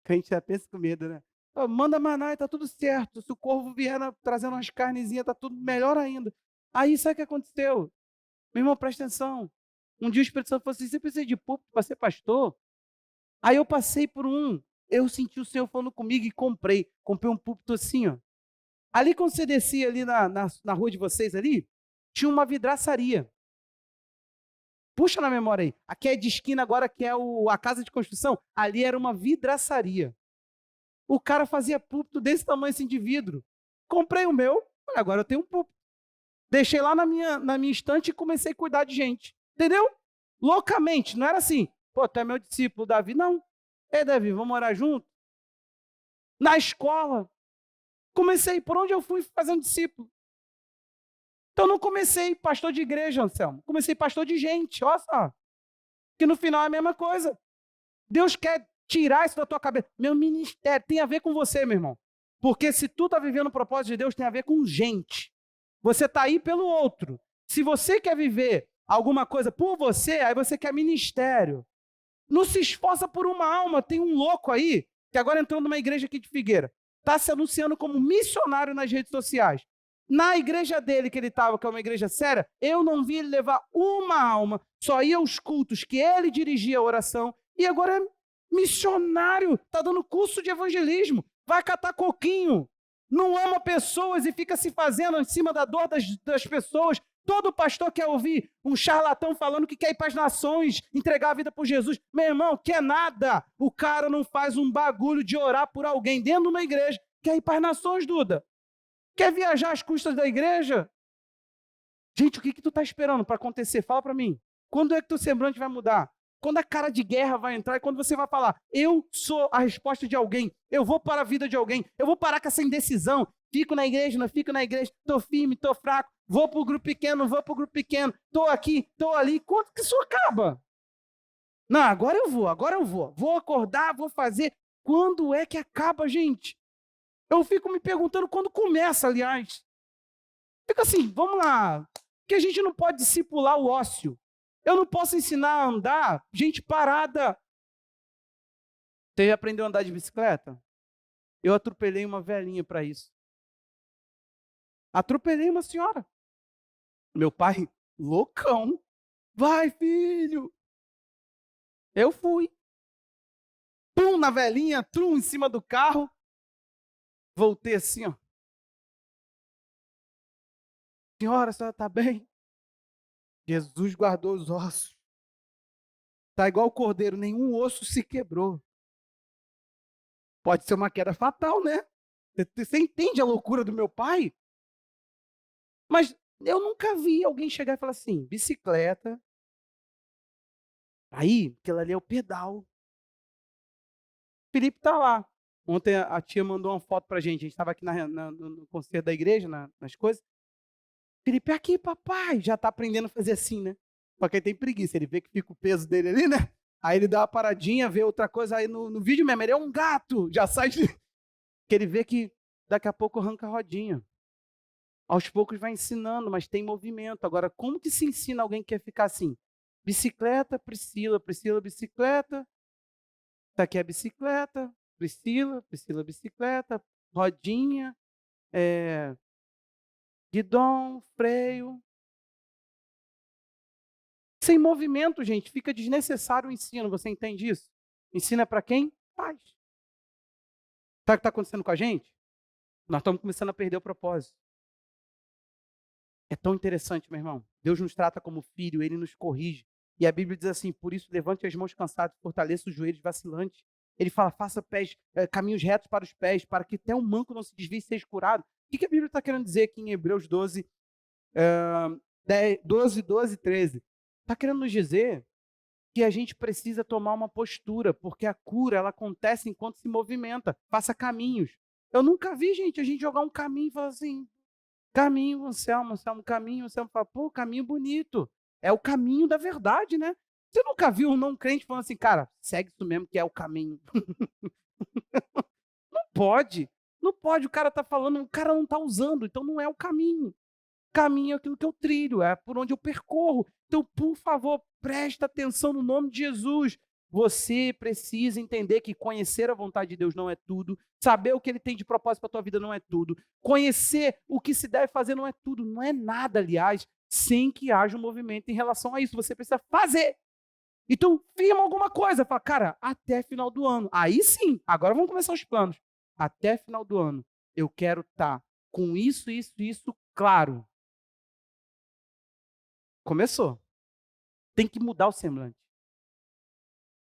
A gente já pensa com medo, né? Manda maná e tá tudo certo. Se o corvo vier trazendo umas carnezinhas, tá tudo melhor ainda. Aí sabe o que aconteceu? Meu irmão, presta atenção. Um dia o Espírito Santo falou assim: você precisa de púlpito para ser pastor? Aí eu passei por um. Eu senti o Senhor falando comigo e comprei. Comprei um púlpito assim, ó. Ali quando você descia ali na rua de vocês ali, tinha uma vidraçaria. Puxa na memória aí. Aqui é de esquina agora, que é a casa de construção. Ali era uma vidraçaria. O cara fazia púlpito desse tamanho assim de vidro. Comprei o meu, agora eu tenho um púlpito. Deixei lá na minha estante e comecei a cuidar de gente. Entendeu? Loucamente, não era assim, pô, tu é meu discípulo, Davi. Não. Ei, Davi, vamos morar junto? Na escola. Comecei, por onde eu fui fazendo discípulo. Então não comecei pastor de igreja, Anselmo. Comecei pastor de gente, olha só. Que no final é a mesma coisa. Deus quer tirar isso da tua cabeça. Meu ministério tem a ver com você, meu irmão. Porque se tu está vivendo o propósito de Deus, tem a ver com gente. Você está aí pelo outro. Se você quer viver alguma coisa por você, aí você quer ministério. Não se esforça por uma alma. Tem um louco aí, que agora entrou numa igreja aqui de Figueira, está se anunciando como missionário nas redes sociais. Na igreja dele que ele estava, que é uma igreja séria, eu não vi ele levar uma alma, só ia aos cultos que ele dirigia a oração, e agora é missionário, está dando curso de evangelismo, vai catar coquinho, não ama pessoas e fica se fazendo em cima da dor das pessoas. Todo pastor quer ouvir um charlatão falando que quer ir para as nações, entregar a vida por Jesus. Meu irmão, quer nada. O cara não faz um bagulho de orar por alguém dentro de uma igreja. Quer ir para as nações, Duda? Quer viajar às custas da igreja? Gente, o que tu está esperando para acontecer? Fala para mim. Quando é que teu semblante vai mudar? Quando a cara de guerra vai entrar e quando você vai falar, eu sou a resposta de alguém, eu vou para a vida de alguém, eu vou parar com essa indecisão, fico na igreja, não fico na igreja, estou firme, estou fraco, vou para o grupo pequeno, não vou para o grupo pequeno, estou aqui, estou ali, quando que isso acaba? Não, agora eu vou acordar, vou fazer. Quando é que acaba, gente? Eu fico me perguntando quando começa, aliás. Fica assim, vamos lá, que a gente não pode discipular o ócio. Eu não posso ensinar a andar gente parada. Você já aprendeu a andar de bicicleta? Eu atropelei uma velhinha para isso. Atropelei uma senhora. Meu pai, loucão. Vai, filho. Eu fui. Pum na velhinha, trum em cima do carro. Voltei assim, ó. Senhora, a senhora está bem? Jesus guardou os ossos. Está igual o cordeiro, nenhum osso se quebrou. Pode ser uma queda fatal, né? Você entende a loucura do meu pai? Mas eu nunca vi alguém chegar e falar assim, bicicleta. Aí, aquilo ali é o pedal. Felipe tá lá. Ontem a tia mandou uma foto pra gente. A gente estava aqui no concerto da igreja, nas coisas. Felipe, aqui, papai. Já tá aprendendo a fazer assim, né? Só que ele tem preguiça. Ele vê que fica o peso dele ali, né? Aí ele dá uma paradinha, vê outra coisa. Aí no vídeo mesmo, ele é um gato. Já sai de... Que ele vê que daqui a pouco arranca a rodinha. Aos poucos vai ensinando, mas tem movimento. Agora, como que se ensina alguém que quer ficar assim? Bicicleta, Priscila, Priscila, bicicleta. Tá aqui a bicicleta, Priscila, Priscila, bicicleta, rodinha, guidão, freio. Sem movimento, gente, fica desnecessário o ensino. Você entende isso? Ensina para quem? Faz. Sabe o que está acontecendo com a gente? Nós estamos começando a perder o propósito. É tão interessante, meu irmão. Deus nos trata como filho, Ele nos corrige. E a Bíblia diz assim, por isso levante as mãos cansadas, fortaleça os joelhos vacilantes. Ele fala, faça caminhos retos para os pés, para que até um manco não se desvie e seja curado. O que a Bíblia está querendo dizer aqui em Hebreus 12, 12, 13? Está querendo nos dizer que a gente precisa tomar uma postura, porque a cura ela acontece enquanto se movimenta. Faça caminhos. Eu nunca vi, gente, a gente jogar um caminho e falar assim, caminho, Anselmo, caminho, Anselmo fala, pô, caminho bonito. É o caminho da verdade, né? Você nunca viu um não crente falando assim, cara, segue isso mesmo que é o caminho. Não pode. Não pode, o cara tá falando, o cara não tá usando, então não é o caminho. Caminho é aquilo que eu trilho, é por onde eu percorro. Então, por favor, presta atenção no nome de Jesus. Você precisa entender que conhecer a vontade de Deus não é tudo, saber o que ele tem de propósito para a tua vida não é tudo, conhecer o que se deve fazer não é tudo, não é nada, aliás, sem que haja um movimento em relação a isso. Você precisa fazer. Então, firma alguma coisa, fala, cara, até final do ano. Aí sim, agora vamos começar os planos. Até final do ano, eu quero estar com isso claro. Começou. Tem que mudar o semblante.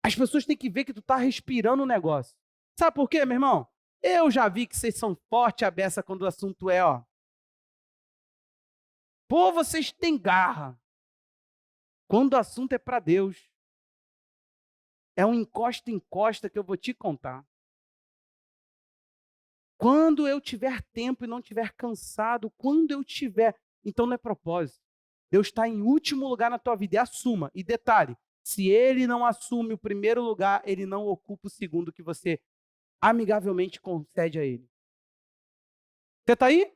As pessoas têm que ver que tu tá respirando o negócio. Sabe por quê, meu irmão? Eu já vi que vocês são forte a beça quando o assunto é, ó. Pô, vocês têm garra. Quando o assunto é para Deus, é um encosta que eu vou te contar. Quando eu tiver tempo e não tiver cansado, quando eu tiver, então não é propósito. Deus está em último lugar na tua vida, e assuma. E detalhe, se ele não assume o primeiro lugar, ele não ocupa o segundo que você amigavelmente concede a ele. Você está aí?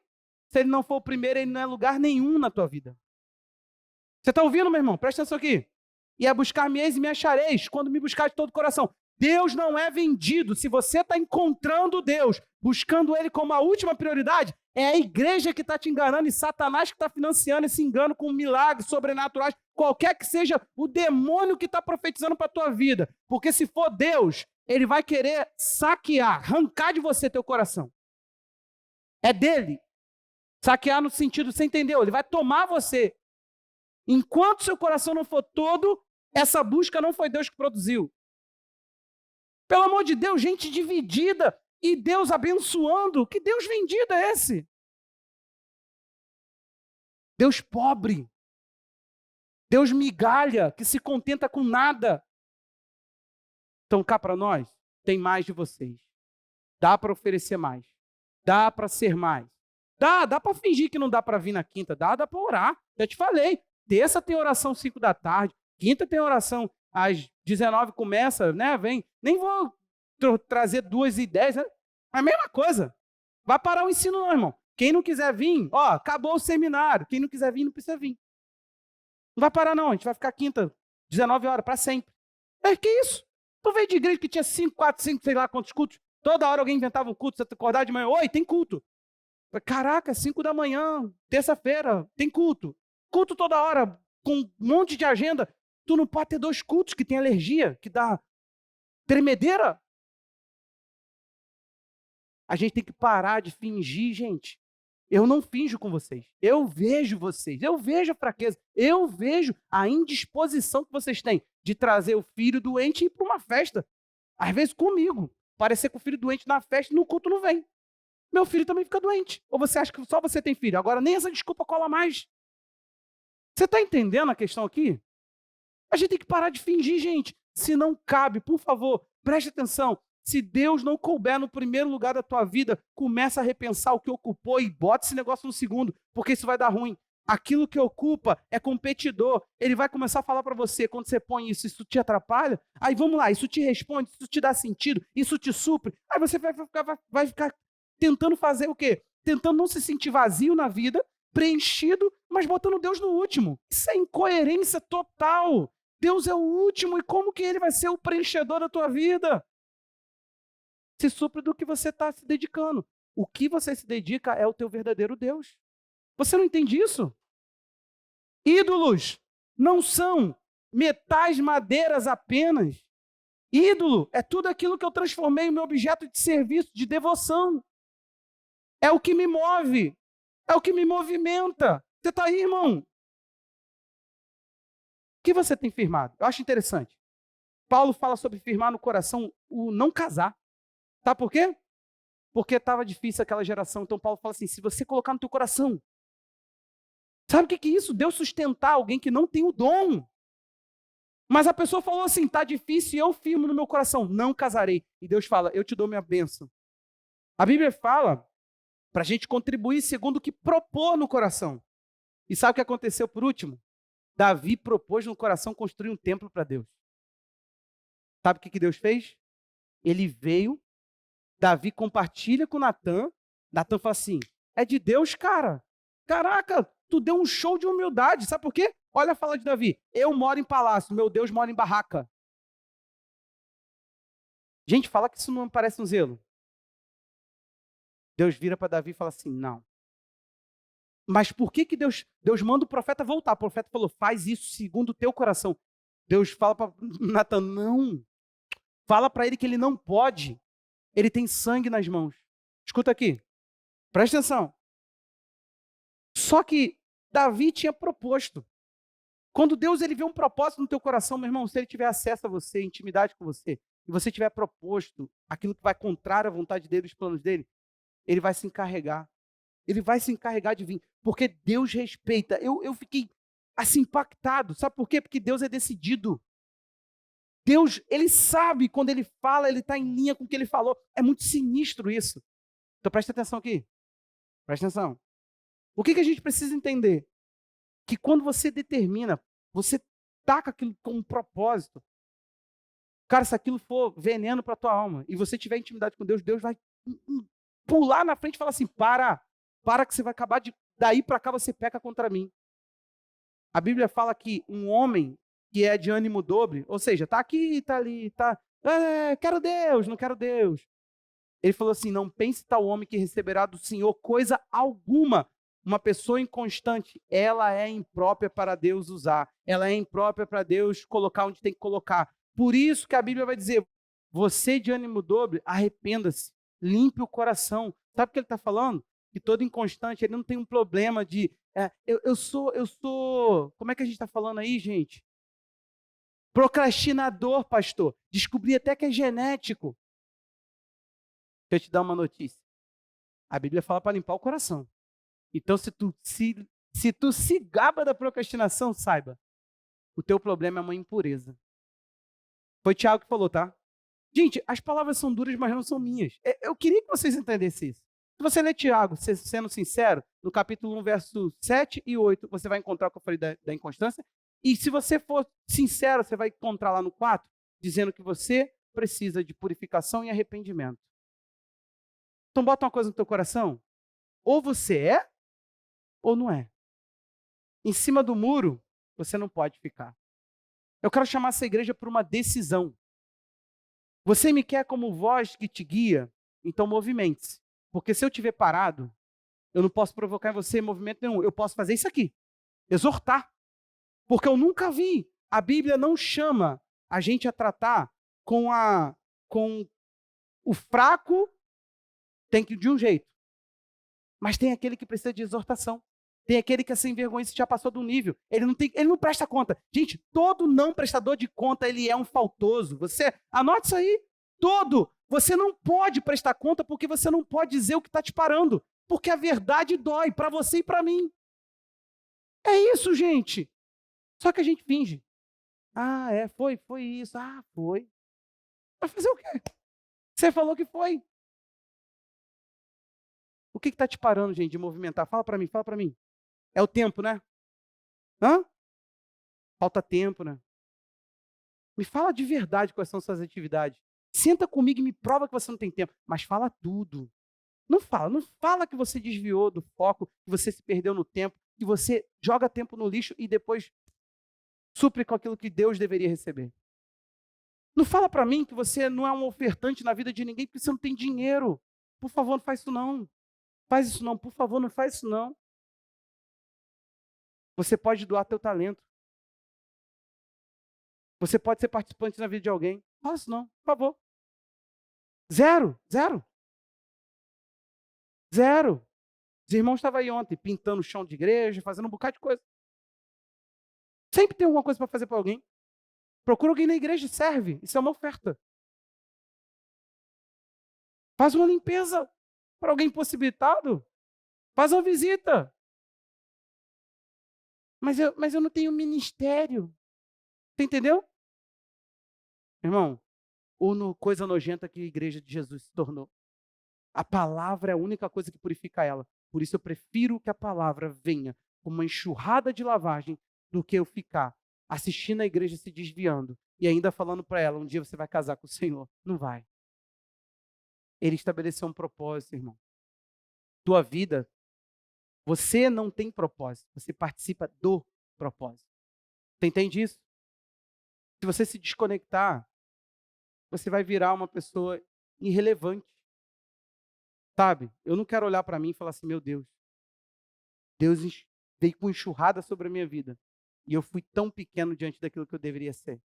Se ele não for o primeiro, ele não é lugar nenhum na tua vida. Você está ouvindo, meu irmão? Presta atenção aqui. E é buscar-me-eis e me achareis, quando me buscar de todo o coração. Deus não é vendido. Se você está encontrando Deus, buscando Ele como a última prioridade, é a igreja que está te enganando e Satanás que está financiando esse engano com milagres sobrenaturais, qualquer que seja o demônio que está profetizando para a tua vida. Porque se for Deus, ele vai querer saquear, arrancar de você teu coração. É dele. Saquear no sentido, você entendeu? Ele vai tomar você. Enquanto seu coração não for todo, essa busca não foi Deus que produziu. Pelo amor de Deus, gente dividida e Deus abençoando. Que Deus vendido é esse? Deus pobre. Deus migalha, que se contenta com nada. Então cá para nós, tem mais de vocês. Dá para oferecer mais. Dá para ser mais. Dá para fingir que não dá para vir na quinta. Dá para orar. Já te falei. Terça tem oração 5 da tarde. Quinta tem oração às 19 começa, né? Vem. Nem vou trazer 2h10, né? É a mesma coisa. Vai parar o ensino não, irmão. Quem não quiser vir, ó, acabou o seminário. Quem não quiser vir, não precisa vir. Não vai parar não, a gente vai ficar quinta, 19 horas, para sempre. É que isso? Tu veio de igreja que tinha 5, 4, 5, sei lá quantos cultos. Toda hora alguém inventava um culto, você acordar de manhã, oi, tem culto. Caraca, 5 da manhã, terça-feira, tem culto. Culto toda hora, com um monte de agenda. Tu não pode ter 2 cultos que tem alergia, que dá tremedeira. A gente tem que parar de fingir, gente. Eu não finjo com vocês. Eu vejo vocês. Eu vejo a fraqueza. Eu vejo a indisposição que vocês têm de trazer o filho doente e ir para uma festa. Às vezes comigo. Parecer com o filho doente na festa e no culto não vem. Meu filho também fica doente. Ou você acha que só você tem filho? Agora nem essa desculpa cola mais. Você está entendendo a questão aqui? A gente tem que parar de fingir, gente. Se não cabe, por favor, preste atenção. Se Deus não couber no primeiro lugar da tua vida, começa a repensar o que ocupou e bota esse negócio no segundo, porque isso vai dar ruim. Aquilo que ocupa é competidor. Ele vai começar a falar para você, quando você põe isso, isso te atrapalha? Aí vamos lá, isso te responde, isso te dá sentido, isso te supre. Aí você vai ficar tentando fazer o quê? Tentando não se sentir vazio na vida, preenchido, mas botando Deus no último. Isso é incoerência total. Deus é o último e como que ele vai ser o preenchedor da tua vida? Se supre do que você está se dedicando. O que você se dedica é o teu verdadeiro Deus. Você não entende isso? Ídolos não são metais, madeiras apenas. Ídolo é tudo aquilo que eu transformei em meu objeto de serviço, de devoção. É o que me move. É o que me movimenta. Você está aí, irmão? O que você tem firmado? Eu acho interessante. Paulo fala sobre firmar no coração o não casar. Sabe por quê? Porque estava difícil aquela geração. Então Paulo fala assim, se você colocar no teu coração. Sabe o que é isso? Deus sustentar alguém que não tem o dom. Mas a pessoa falou assim, está difícil e eu firmo no meu coração, não casarei. E Deus fala, eu te dou minha bênção. A Bíblia fala para a gente contribuir segundo o que propor no coração. E sabe o que aconteceu por último? Davi propôs no coração construir um templo para Deus. Sabe o que Deus fez? Ele veio, Davi compartilha com Natan. Natan fala assim, é de Deus, cara. Caraca, tu deu um show de humildade. Sabe por quê? Olha a fala de Davi. Eu moro em palácio, meu Deus mora em barraca. Gente, fala que isso não parece um zelo. Deus vira para Davi e fala assim, não. Mas por que Deus manda o profeta voltar? O profeta falou, faz isso segundo o teu coração. Deus fala para Natan, não. Fala para ele que ele não pode. Ele tem sangue nas mãos. Escuta aqui. Presta atenção. Só que Davi tinha proposto. Quando Deus ele vê um propósito no teu coração, meu irmão, se ele tiver acesso a você, intimidade com você, e você tiver proposto aquilo que vai contrário à vontade dele, os planos dele, ele vai se encarregar. Ele vai se encarregar de vir. Porque Deus respeita. Eu fiquei assim impactado. Sabe por quê? Porque Deus é decidido. Deus, ele sabe quando ele fala, ele está em linha com o que ele falou. É muito sinistro isso. Então presta atenção aqui. Presta atenção. O que a gente precisa entender? Que quando você determina, você taca aquilo com um propósito. Cara, se aquilo for veneno para a tua alma e você tiver intimidade com Deus, Deus vai pular na frente e falar assim, para que você vai acabar de... Daí para cá você peca contra mim. A Bíblia fala que um homem que é de ânimo dobre, ou seja, tá aqui, tá ali, tá... quero Deus, não quero Deus. Ele falou assim, não pense tal homem que receberá do Senhor coisa alguma. Uma pessoa inconstante, ela é imprópria para Deus usar. Ela é imprópria para Deus colocar onde tem que colocar. Por isso que a Bíblia vai dizer, você de ânimo dobre, arrependa-se, limpe o coração. Sabe o que ele está falando? Que todo inconstante, ele não tem um problema de... eu sou... Como é que a gente está falando aí, gente? Procrastinador, pastor. Descobri até que é genético. Deixa eu te dar uma notícia. A Bíblia fala para limpar o coração. Então, se tu se gaba da procrastinação, saiba, o teu problema é uma impureza. Foi Tiago que falou, tá? Gente, as palavras são duras, mas não são minhas. Eu queria que vocês entendessem isso. Se você ler Tiago, sendo sincero, no capítulo 1, verso 7 e 8, você vai encontrar o que eu falei da inconstância. E se você for sincero, você vai encontrar lá no 4, dizendo que você precisa de purificação e arrependimento. Então, bota uma coisa no teu coração. Ou você é, ou não é. Em cima do muro, você não pode ficar. Eu quero chamar essa igreja para uma decisão. Você me quer como voz que te guia? Então movimente-se. Porque se eu estiver parado, eu não posso provocar em você movimento nenhum. Eu posso fazer isso aqui. Exortar. Porque eu nunca vi. A Bíblia não chama a gente a tratar com o fraco, tem que ir de um jeito. Mas tem aquele que precisa de exortação. Tem aquele que é sem vergonha, se já passou do nível. Ele não presta conta. Gente, todo não prestador de conta, ele é um faltoso. Você, anote isso aí. Todo. Você não pode prestar conta porque você não pode dizer o que está te parando. Porque a verdade dói para você e para mim. É isso, gente. Só que a gente finge. Foi isso. Foi. Vai fazer o quê? Você falou que foi. O que está te parando, gente, de movimentar? Fala para mim. É o tempo, né? Falta tempo, né? Me fala de verdade quais são suas atividades. Senta comigo e me prova que você não tem tempo. Mas fala tudo. Não fala que você desviou do foco, que você se perdeu no tempo, que você joga tempo no lixo e depois supre com aquilo que Deus deveria receber. Não fala para mim que você não é um ofertante na vida de ninguém porque você não tem dinheiro. Por favor, não faz isso não. Faz isso não, por favor, não faz isso não. Você pode doar teu talento. Você pode ser participante na vida de alguém. Faz isso não, por favor. Zero. Os irmãos estavam aí ontem pintando o chão de igreja, fazendo um bocado de coisa. Sempre tem alguma coisa para fazer para alguém. Procura alguém na igreja e serve. Isso é uma oferta. Faz uma limpeza para alguém impossibilitado. Faz uma visita. Mas eu não tenho ministério. Você entendeu? Irmão, coisa nojenta que a igreja de Jesus se tornou. A palavra é a única coisa que purifica ela. Por isso eu prefiro que a palavra venha como uma enxurrada de lavagem do que eu ficar assistindo a igreja se desviando e ainda falando para ela, um dia você vai casar com o Senhor. Não vai. Ele estabeleceu um propósito, irmão. Tua vida, você não tem propósito, você participa do propósito. Você entende isso? Se você se desconectar, você vai virar uma pessoa irrelevante. Sabe? Eu não quero olhar para mim e falar assim, meu Deus, veio com enxurrada sobre a minha vida. E eu fui tão pequeno diante daquilo que eu deveria ser.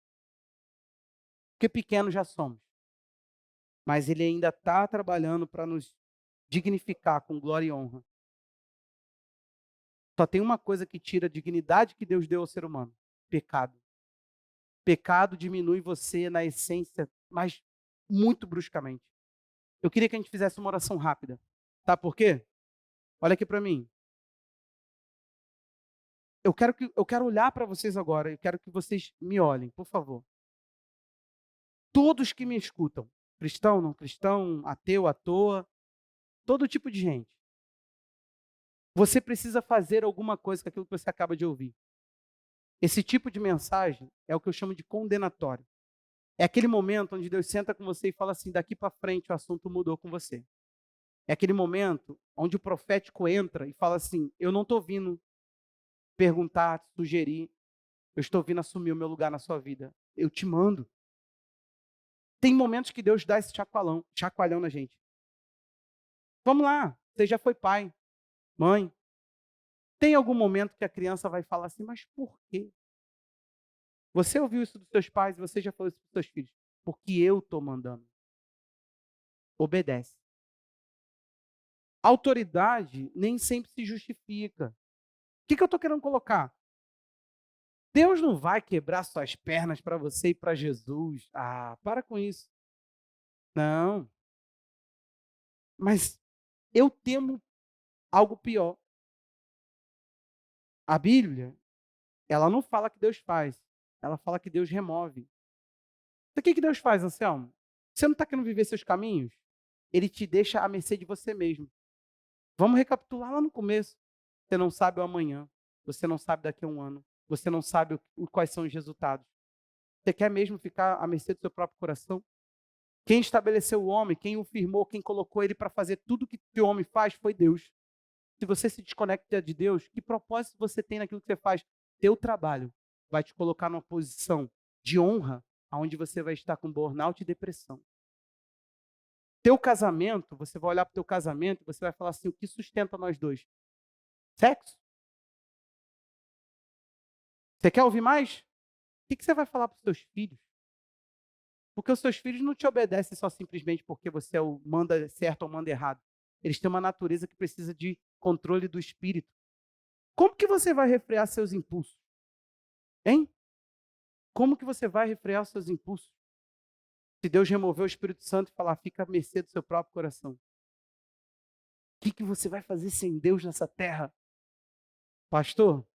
Porque pequeno já somos. Mas Ele ainda está trabalhando para nos dignificar com glória e honra. Só tem uma coisa que tira a dignidade que Deus deu ao ser humano: pecado. Pecado diminui você na essência, mas muito bruscamente. Eu queria que a gente fizesse uma oração rápida. Sabe por quê? Olha aqui para mim. Eu quero olhar para vocês agora. Eu quero que vocês me olhem, por favor. Todos que me escutam, cristão, não cristão, ateu, à toa, todo tipo de gente. Você precisa fazer alguma coisa com aquilo que você acaba de ouvir. Esse tipo de mensagem é o que eu chamo de condenatório. É aquele momento onde Deus senta com você e fala assim, daqui para frente o assunto mudou com você. É aquele momento onde o profético entra e fala assim, eu não estou vindo perguntar, sugerir, eu estou vindo assumir o meu lugar na sua vida. Eu te mando. Tem momentos que Deus dá esse chacoalhão na gente. Vamos lá, você já foi pai, mãe. Tem algum momento que a criança vai falar assim, mas por quê? Você ouviu isso dos seus pais, você já falou isso para os seus filhos. Porque eu estou mandando. Obedece. Autoridade nem sempre se justifica. O que eu estou querendo colocar? Deus não vai quebrar suas pernas para você e para Jesus. Ah, para com isso. Não. Mas eu temo algo pior. A Bíblia, ela não fala que Deus faz. Ela fala que Deus remove. Então, o que Deus faz, Anselmo? Você não está querendo viver seus caminhos? Ele te deixa à mercê de você mesmo. Vamos recapitular lá no começo. Você não sabe o amanhã. Você não sabe daqui a um ano. Você não sabe quais são os resultados. Você quer mesmo ficar à mercê do seu próprio coração? Quem estabeleceu o homem, quem o firmou, quem colocou ele para fazer tudo que o homem faz foi Deus. Se você se desconecta de Deus, que propósito você tem naquilo que você faz? Teu trabalho vai te colocar numa posição de honra, onde você vai estar com burnout e depressão. Teu casamento, você vai olhar para o teu casamento e você vai falar assim, o que sustenta nós dois? Sexo? Você quer ouvir mais? O que você vai falar para os seus filhos? Porque os seus filhos não te obedecem só simplesmente porque você manda certo ou manda errado. Eles têm uma natureza que precisa de controle do espírito. Como que você vai refrear seus impulsos? Hein? Como que você vai refrear os seus impulsos? Se Deus remover o Espírito Santo e falar, fica à mercê do seu próprio coração. O que você vai fazer sem Deus nessa terra? Pastor,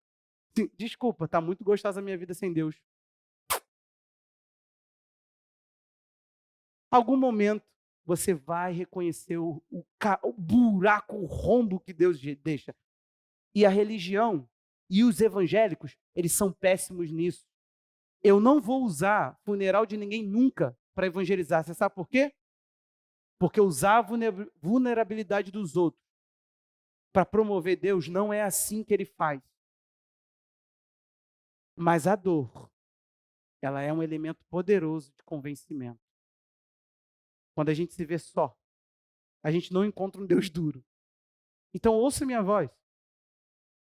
desculpa, está muito gostosa a minha vida sem Deus. Algum momento você vai reconhecer o buraco, o rombo que Deus deixa. E a religião e os evangélicos, eles são péssimos nisso. Eu não vou usar funeral de ninguém nunca para evangelizar. Você sabe por quê? Porque usar a vulnerabilidade dos outros para promover Deus não é assim que ele faz. Mas a dor, ela é um elemento poderoso de convencimento. Quando a gente se vê só, a gente não encontra um Deus duro. Então ouça minha voz.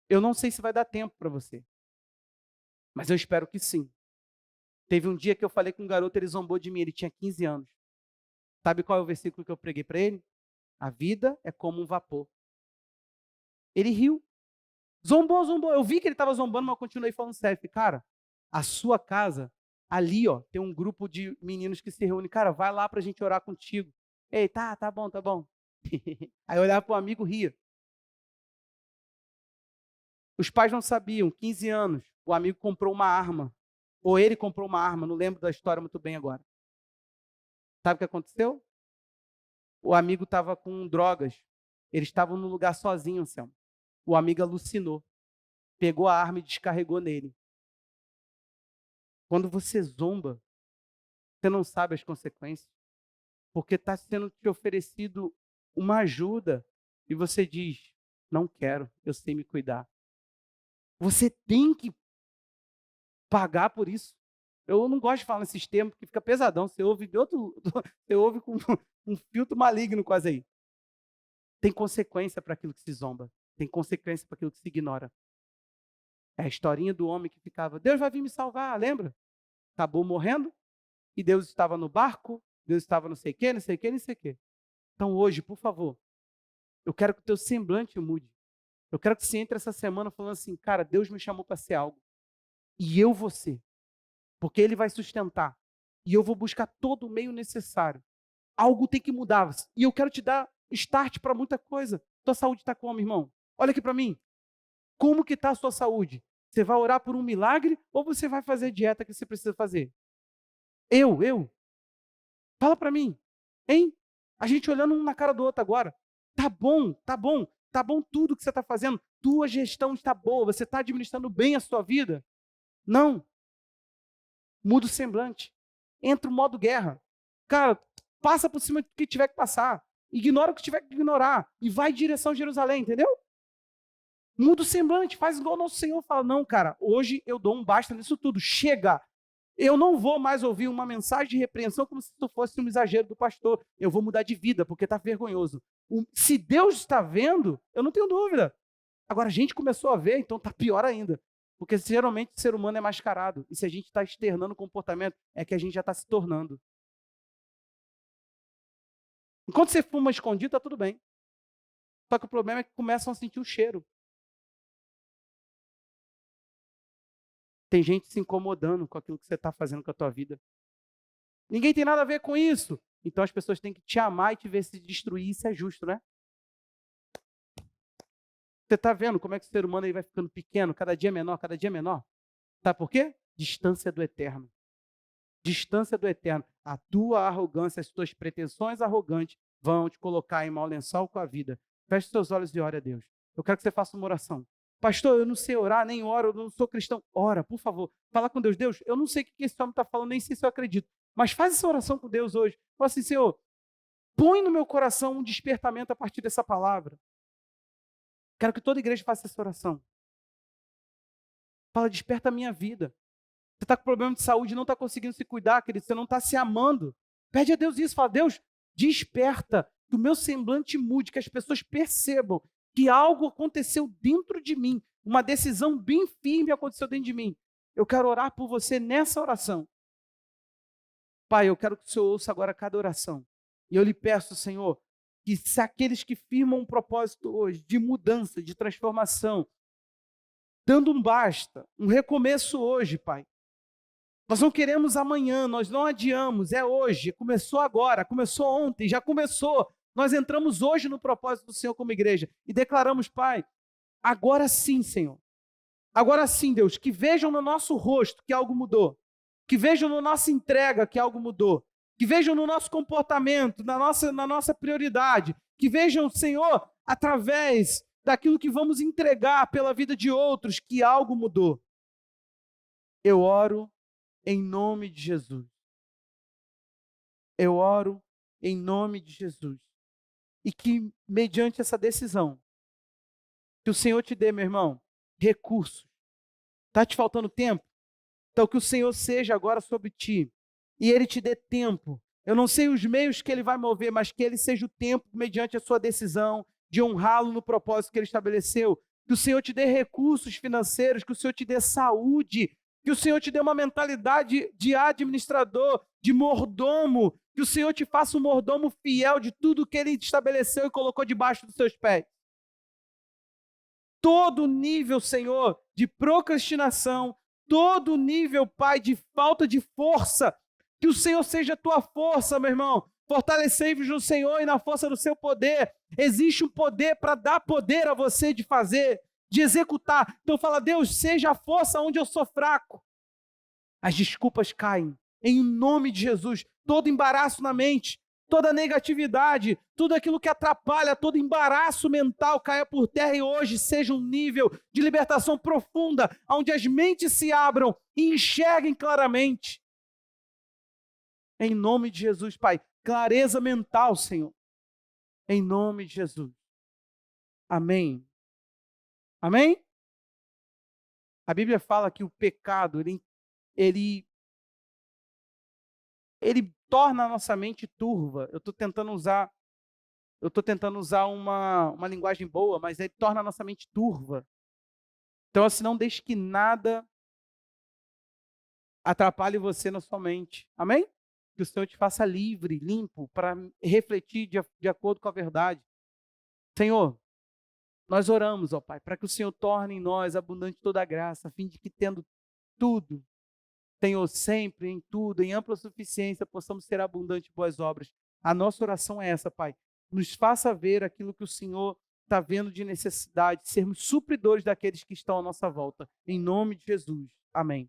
Eu não sei se vai dar tempo para você, mas eu espero que sim. Teve um dia que eu falei com um garoto, ele zombou de mim, ele tinha 15 anos. Sabe qual é o versículo que eu preguei para ele? A vida é como um vapor. Ele riu. Zombou. Eu vi que ele estava zombando, mas eu continuei falando sério. Falei, cara, a sua casa, ali, ó, tem um grupo de meninos que se reúne. Cara, vai lá para a gente orar contigo. Ei, tá bom. Aí eu olhava para o amigo e ria. Os pais não sabiam, 15 anos, o amigo comprou uma arma. Ou ele comprou uma arma, não lembro da história muito bem agora. Sabe o que aconteceu? O amigo estava com drogas. Eles estavam no lugar sozinho, Anselmo. O amigo alucinou. Pegou a arma e descarregou nele. Quando você zomba, você não sabe as consequências, porque está sendo te oferecido uma ajuda e você diz: não quero, eu sei me cuidar. Você tem que pagar por isso. Eu não gosto de falar nesses termos, porque fica pesadão. Você ouve de outro, você ouve com um filtro maligno quase aí. Tem consequência para aquilo que se zomba. Tem consequência para aquilo que se ignora. É a historinha do homem que ficava: Deus vai vir me salvar, lembra? Acabou morrendo e Deus estava no barco, Deus estava não sei o quê, não sei o quê, não sei o quê. Então hoje, por favor, eu quero que o teu semblante mude. Eu quero que você entre essa semana falando assim: cara, Deus me chamou para ser algo. E eu vou ser. Porque Ele vai sustentar. E eu vou buscar todo o meio necessário. Algo tem que mudar. E eu quero te dar start para muita coisa. Tua saúde está como, irmão? Olha aqui para mim. Como que está a sua saúde? Você vai orar por um milagre ou você vai fazer a dieta que você precisa fazer? Eu. Fala para mim. Hein? A gente olhando um na cara do outro agora. Tá bom, tá bom. Tá bom tudo que você está fazendo. Tua gestão está boa. Você está administrando bem a sua vida? Não. Muda o semblante. Entra o modo guerra. Cara, passa por cima do que tiver que passar. Ignora o que tiver que ignorar. E vai em direção a Jerusalém, entendeu? Muda o semblante. Faz igual o nosso Senhor fala: não, cara, hoje eu dou um basta nisso tudo. Chega. Eu não vou mais ouvir uma mensagem de repreensão como se isso fosse um exagero do pastor. Eu vou mudar de vida, porque está vergonhoso. Se Deus está vendo, eu não tenho dúvida. Agora, a gente começou a ver, então está pior ainda. Porque geralmente o ser humano é mascarado. E se a gente está externando o comportamento, é que a gente já está se tornando. Enquanto você fuma escondido, está tudo bem. Só que o problema é que começam a sentir o cheiro. Tem gente se incomodando com aquilo que você está fazendo com a tua vida. Ninguém tem nada a ver com isso. Então as pessoas têm que te amar e te ver se destruir. Isso é justo, né? Você está vendo como é que o ser humano aí vai ficando pequeno, cada dia menor, cada dia menor? Sabe por quê? Distância do eterno. Distância do eterno. A tua arrogância, as tuas pretensões arrogantes vão te colocar em mau lençol com a vida. Feche os seus olhos e ore a Deus. Eu quero que você faça uma oração. Pastor, eu não sei orar, nem oro, eu não sou cristão. Ora, por favor. Fala com Deus. Deus, eu não sei o que esse homem está falando, nem sei se eu acredito. Mas faz essa oração com Deus hoje. Fala assim: Senhor, põe no meu coração um despertamento a partir dessa palavra. Quero que toda igreja faça essa oração. Fala: desperta a minha vida. Você está com problema de saúde e não está conseguindo se cuidar, querido. Você não está se amando. Pede a Deus isso. Fala: Deus, desperta, que o meu semblante mude, que as pessoas percebam que algo aconteceu dentro de mim. Uma decisão bem firme aconteceu dentro de mim. Eu quero orar por você nessa oração. Pai, eu quero que o Senhor ouça agora cada oração. E eu lhe peço, Senhor, que se aqueles que firmam um propósito hoje de mudança, de transformação, dando um basta, um recomeço hoje, Pai. Nós não queremos amanhã, nós não adiamos, é hoje, começou agora, começou ontem, já começou. Nós entramos hoje no propósito do Senhor como igreja e declaramos: Pai, agora sim, Senhor. Agora sim, Deus, que vejam no nosso rosto que algo mudou. Que vejam na nossa entrega que algo mudou. Que vejam no nosso comportamento, na nossa prioridade. Que vejam, Senhor, através daquilo que vamos entregar pela vida de outros, que algo mudou. Eu oro em nome de Jesus. Eu oro em nome de Jesus. E que, mediante essa decisão, que o Senhor te dê, meu irmão, recursos. Está te faltando tempo? Então, que o Senhor seja agora sobre ti. E Ele te dê tempo. Eu não sei os meios que Ele vai mover, mas que Ele seja o tempo, mediante a sua decisão, de honrá-lo no propósito que Ele estabeleceu. Que o Senhor te dê recursos financeiros, que o Senhor te dê saúde, que o Senhor te dê uma mentalidade de administrador, de mordomo, que o Senhor te faça um mordomo fiel de tudo que Ele estabeleceu e colocou debaixo dos seus pés. Todo nível, Senhor, de procrastinação, todo nível, Pai, de falta de força, que o Senhor seja a tua força, meu irmão. Fortalecei-vos no Senhor e na força do seu poder. Existe um poder para dar poder a você de fazer, de executar. Então fala: Deus, seja a força onde eu sou fraco. As desculpas caem, em nome de Jesus. Todo embaraço na mente, toda negatividade, tudo aquilo que atrapalha, todo embaraço mental caia por terra e hoje seja um nível de libertação profunda, onde as mentes se abram e enxerguem claramente. Em nome de Jesus, Pai, clareza mental, Senhor. Em nome de Jesus. Amém. Amém? A Bíblia fala que o pecado, ele torna a nossa mente turva. Eu estou tentando usar uma linguagem boa, mas ele torna a nossa mente turva. Então, assim, não deixe que nada atrapalhe você na sua mente. Amém? Que o Senhor te faça livre, limpo, para refletir de acordo com a verdade. Senhor, nós oramos, ó Pai, para que o Senhor torne em nós abundante toda a graça, a fim de que tendo tudo, Senhor, sempre, em tudo, em ampla suficiência, possamos ser abundantes em boas obras. A nossa oração é essa, Pai. Nos faça ver aquilo que o Senhor está vendo de necessidade, sermos supridores daqueles que estão à nossa volta. Em nome de Jesus. Amém.